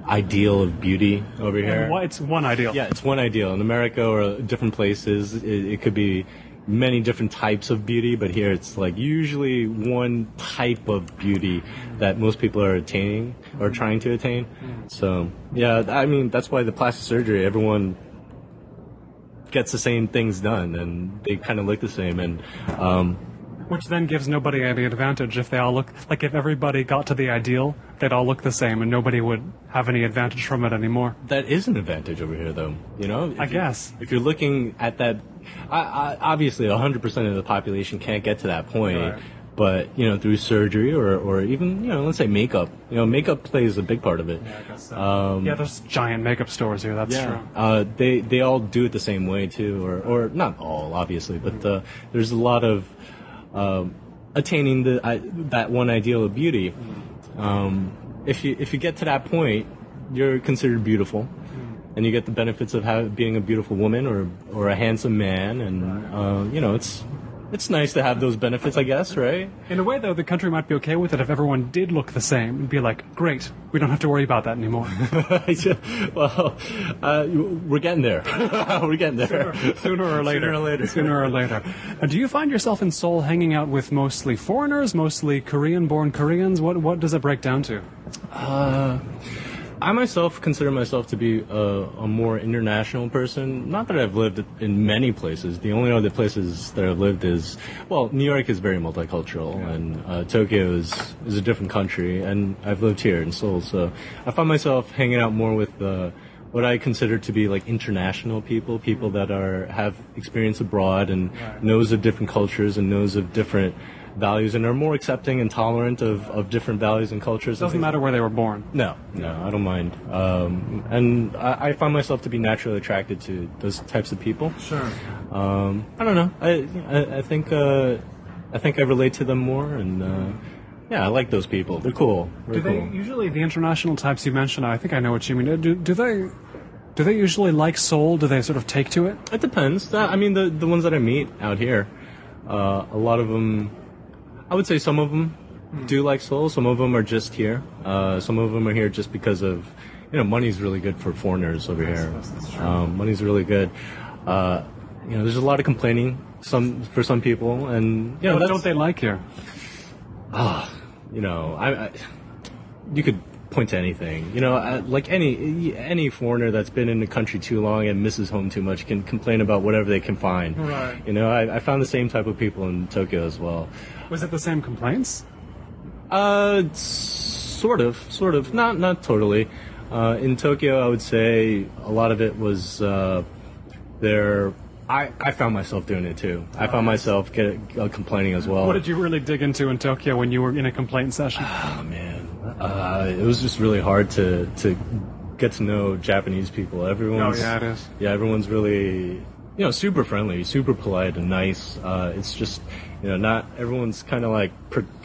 ideal of beauty over here. It's one ideal. Yeah, it's one ideal. In America or different places, it could be many different types of beauty, but here it's usually one type of beauty that most people are attaining or trying to attain. So, yeah, I mean, that's why the plastic surgery, everyone gets the same things done, and they kind of look the same, and which then gives nobody any advantage if they all look if everybody got to the ideal, they'd all look the same, and nobody would have any advantage from it anymore. That is an advantage over here, though. I guess if you're looking at that, obviously 100% of the population can't get to that point. Right. But through surgery or even let's say makeup, makeup plays a big part of it. Yeah, I guess so. There's giant makeup stores here. That's true. They all do it the same way too, or not all obviously, but there's a lot of attaining that one ideal of beauty. If you get to that point, you're considered beautiful, and you get the benefits of being a beautiful woman or a handsome man, and it's nice to have those benefits, I guess, right? In a way, though, the country might be okay with it if everyone did look the same and be like, great, we don't have to worry about that anymore. Well, we're getting there. We're getting there. Sooner or later. Sooner or later. Do you find yourself in Seoul hanging out with mostly foreigners, mostly Korean-born Koreans? What does it break down to? I myself consider myself to be a more international person. Not that I've lived in many places. The only other places that I've lived New York is very multicultural, and Tokyo is a different country, and I've lived here in Seoul. So I find myself hanging out more with what I consider to be international people that have experience abroad and knows of different cultures and knows of different values and are more accepting and tolerant of different values and cultures. Doesn't matter where they were born. No, I don't mind. And I find myself to be naturally attracted to those types of people. Sure. I don't know. I think I relate to them more, and I like those people. They're cool. Usually the international types you mentioned, I think I know what you mean. Do they usually like Seoul? Do they sort of take to it? It depends. I mean, the ones that I meet out here, a lot of them. I would say some of them do like Seoul. Some of them are just here. Some of them are here just because of, money's really good for foreigners over here. Money's really good. There's a lot of complaining for some people, and what don't they like here? You could point to anything. Like any foreigner that's been in the country too long and misses home too much can complain about whatever they can find. Right. I found the same type of people in Tokyo as well. Was it the same complaints? Sort of. Not totally. In Tokyo, I would say a lot of it was their. I found myself doing it too. I found myself complaining as well. What did you really dig into in Tokyo when you were in a complaint session? Oh man, it was just really hard to get to know Japanese people. It is. Yeah, everyone's really super friendly, super polite and nice. It's just not everyone's kind of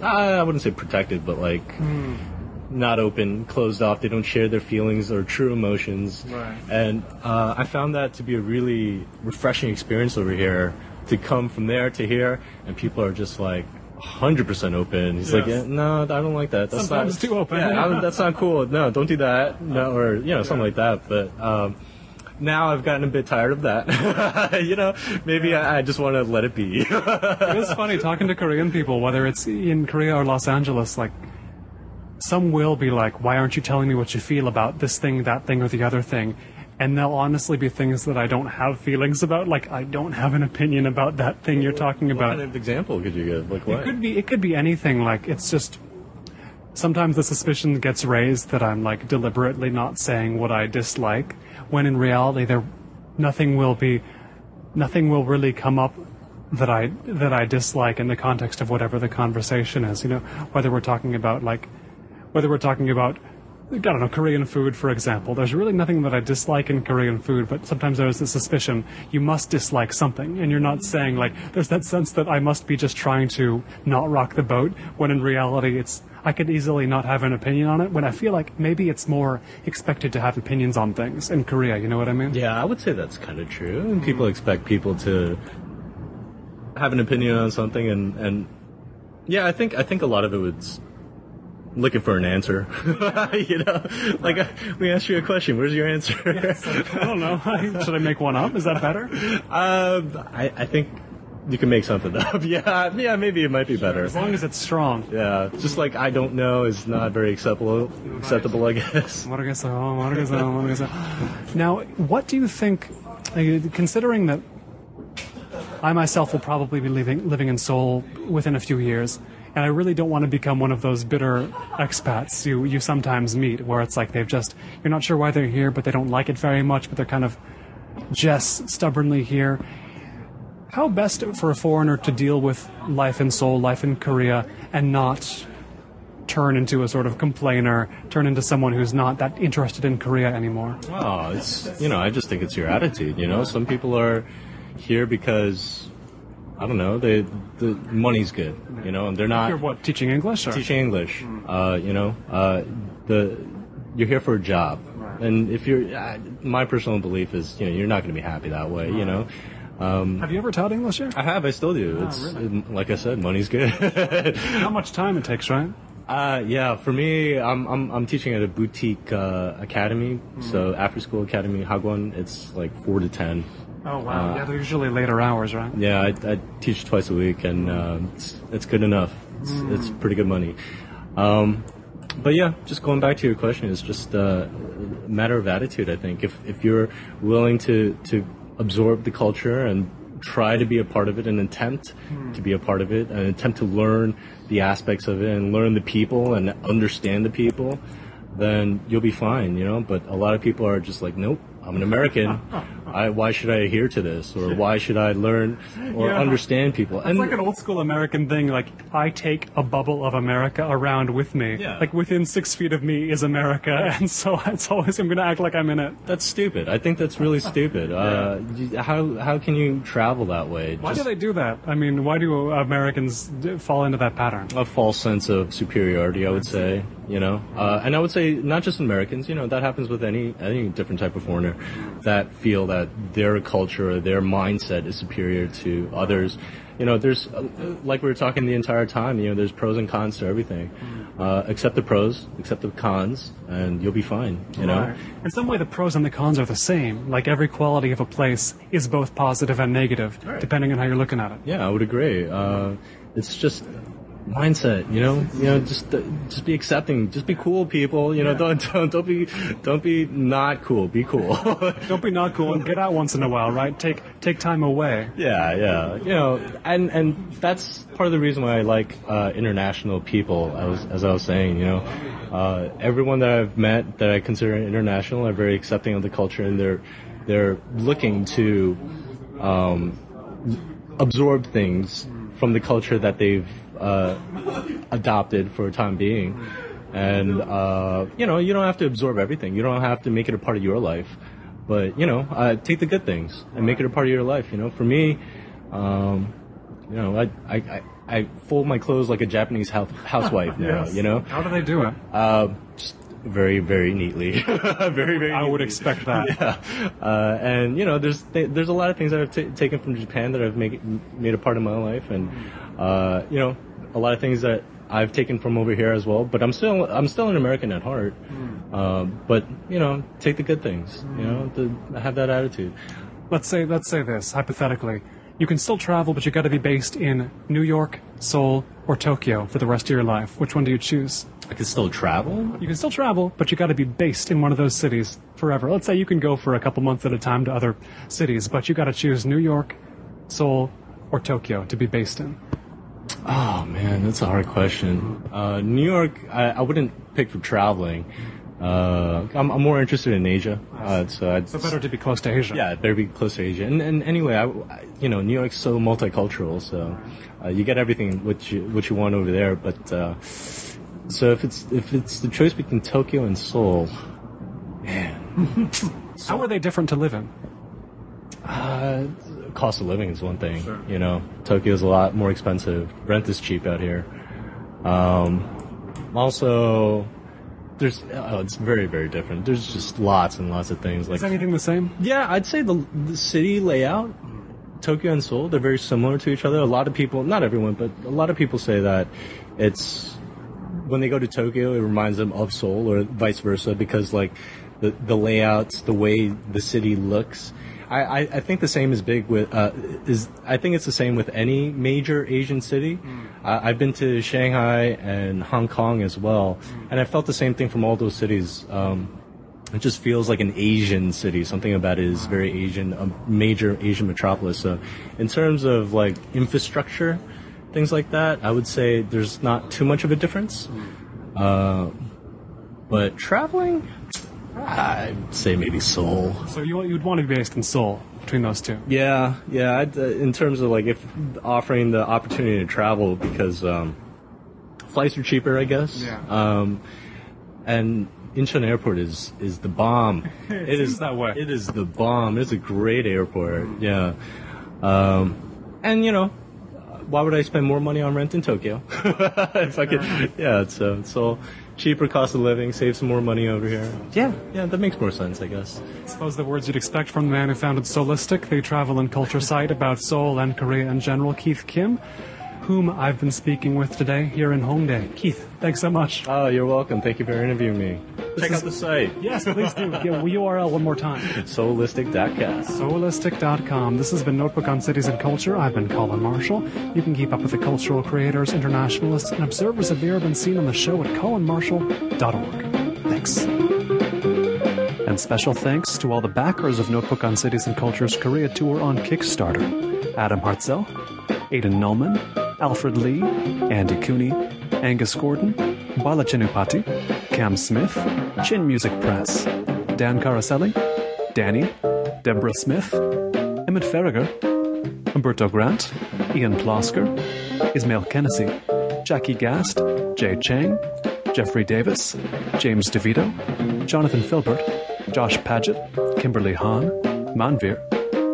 I wouldn't say protected, but not open, closed off. They don't share their feelings or true emotions. Right. And I found that to be a really refreshing experience over here, to come from there to here, and people are just 100% open. He's like, no, I don't like that. That's Sometimes too open. Yeah, that's not cool. No, don't do that. No, or something like that. But now I've gotten a bit tired of that. Maybe I just want to let it be. It is funny talking to Korean people, whether it's in Korea or Los Angeles. some will be like, why aren't you telling me what you feel about this thing, that thing, or the other thing? And they'll honestly be things that I don't have feelings about. Like, I don't have an opinion about that thing you're talking about. What kind of example could you give? Like what? It could be anything. Like, it's just sometimes the suspicion gets raised that I'm like deliberately not saying what I dislike, when in reality nothing will really come up that I dislike in the context of whatever the conversation is. You know, whether we're talking about I don't know, Korean food, for example. There's really nothing that I dislike in Korean food, but sometimes there's the suspicion you must dislike something, and you're not saying, like, there's that sense that I must be just trying to not rock the boat, when in reality I could easily not have an opinion on it, when I feel like maybe it's more expected to have opinions on things in Korea, you know what I mean? Yeah, I would say that's kind of true. And people expect people to have an opinion on something, and yeah, I think a lot of it was looking for an answer. You know, like we asked you a question. Where's your answer? Yes, I don't know. Should I make one up? Is that better? I think you can make something up. Yeah, maybe it might be better. As long as it's strong. Yeah, just like I don't know is not very acceptable, I guess. Now, what do you think, considering that I myself will probably be living in Seoul within a few years, and I really don't want to become one of those bitter expats you sometimes meet, where it's like you're not sure why they're here, but they don't like it very much, but they're kind of just stubbornly here. How best for a foreigner to deal with life in Seoul, life in Korea, and not turn into a sort of complainer, turn into someone who's not that interested in Korea anymore? Oh, I just think it's your attitude, Some people are here because, I don't know, the money's good, and they're not... You're what, teaching English? Or? Teaching English, you're here for a job. Right. And if my personal belief is, you're not going to be happy that way, right. Have you ever taught English here? I have, I still do. Really? Like I said, money's good. How much time it takes, right? Yeah, for me, I'm teaching at a boutique academy, so after school academy, Hagwon, it's like 4 to 10. Oh wow! Yeah, they're usually later hours, right? Yeah, I teach twice a week, and it's good enough. It's pretty good money. But yeah, just going back to your question, it's just a matter of attitude. I think if you're willing to absorb the culture and try to be a part of it, and attempt to be a part of it, and attempt to learn the aspects of it, and learn the people and understand the people, then you'll be fine, But a lot of people are just like, nope, I'm an American. Why should I adhere to this? Or why should I learn or understand people? It's like an old school American thing. Like, I take a bubble of America around with me. Yeah. Like, within 6 feet of me is America. And so it's always, I'm going to act like I'm in it. That's stupid. I think that's really stupid. How can you travel that way? Why do they do that? I mean, why do Americans fall into that pattern? A false sense of superiority, I would say. And I would say not just Americans, that happens with any different type of foreigner that feel that their culture or their mindset is superior to others. There's, like we were talking the entire time, there's pros and cons to everything. Accept the pros, accept the cons, and you'll be fine, Right. In some way, the pros and the cons are the same. Like, every quality of a place is both positive and negative, right, depending on how you're looking at it. Yeah, I would agree. It's just mindset, just be accepting, just be cool, people. Don't be not cool. Be cool. Don't be not cool, and get out once in a while, right? Take time away. Yeah. And that's part of the reason why I like international people. As I was saying, everyone that I've met that I consider international are very accepting of the culture, and they're looking to absorb things from the culture that they've adopted for a time being. And you don't have to absorb everything. You don't have to make it a part of your life, but take the good things and make it a part of your life. For me, I fold my clothes like a Japanese housewife now. Yes. How do they do it? Just very, very neatly. Very, very. I would expect that. Yeah. And there's a lot of things that I've taken from Japan that I've made a part of my life, and a lot of things that I've taken from over here as well. But I'm still an American at heart. But take the good things. Have that attitude. Let's say this hypothetically. you can still travel, but you got to be based in New York, Seoul, or Tokyo for the rest of your life. Which one do you choose? I can still travel? You can still travel, but you got to be based in one of those cities forever. Let's say you can go for a couple months at a time to other cities, but you got to choose New York, Seoul, or Tokyo to be based in. Oh man, that's a hard question. New York, I wouldn't pick for traveling. I'm more interested in Asia, so better to be close to Asia. Yeah, better be close to Asia. And anyway, New York's so multicultural, so you get everything what you want over there. But so if it's the choice between Tokyo and Seoul, man, how are they different to live in? Cost of living is one thing. Sure. Tokyo's a lot more expensive. Rent is cheap out here. Also, it's very, very different. There's just lots and lots of things. Is anything the same? Yeah, I'd say the city layout, Tokyo and Seoul, they're very similar to each other. A lot of people, not everyone, but a lot of people say that when they go to Tokyo, it reminds them of Seoul, or vice versa, because like the layouts, the way the city looks. I think the same is big with I think it's the same with any major Asian city. I've been to Shanghai and Hong Kong as well, and I felt the same thing from all those cities. It just feels like an Asian city. Something about it is very Asian, a major Asian metropolis. So, in terms of like infrastructure, things like that, I would say there's not too much of a difference. But traveling, I'd say maybe Seoul. So you'd want to be based in Seoul between those two? Yeah. In terms of like if offering the opportunity to travel, because flights are cheaper, I guess. Yeah. And Incheon Airport is the bomb. It is that way. It is the bomb. It's a great airport. Yeah. And why would I spend more money on rent in Tokyo if I could? Yeah. So cheaper cost of living, save some more money over here. Yeah, that makes more sense, I guess. I suppose the words you'd expect from the man who founded Seoulistic, the travel and culture site about Seoul and Korea in general, Keith Kim, whom I've been speaking with today here in Hongdae. Keith, thanks so much. Oh, you're welcome. Thank you for interviewing me. Check out the site. Yes, please do. Give URL one more time. Seoulistic.com. Seoulistic.com. This has been Notebook on Cities and Culture. I've been Colin Marshall. You can keep up with the cultural creators, internationalists, and observers of the urban scene on the show at colinmarshall.org. Thanks. And special thanks to all the backers of Notebook on Cities and Culture's Korea tour on Kickstarter. Adam Hartzell, Aidan Nullman, Alfred Lee, Andy Cooney, Angus Gordon, Bala Chinupati, Cam Smith, Chin Music Press, Dan Caraselli, Danny, Deborah Smith, Emmett Farragher, Umberto Grant, Ian Plosker, Ismail Kennedy, Jackie Gast, Jay Chang, Jeffrey Davis, James DeVito, Jonathan Filbert, Josh Paget, Kimberly Hahn, Manvir,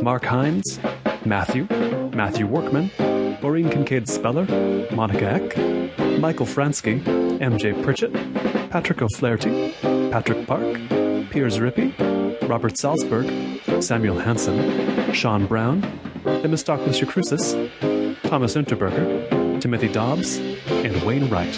Mark Hines, Matthew Workman, Maureen Kincaid Speller, Monica Eck, Michael Fransky, MJ Pritchett, Patrick O'Flaherty, Patrick Park, Piers Rippey, Robert Salzberg, Samuel Hansen, Sean Brown, Themistocles Crucis, Thomas Unterberger, Timothy Dobbs, and Wayne Wright.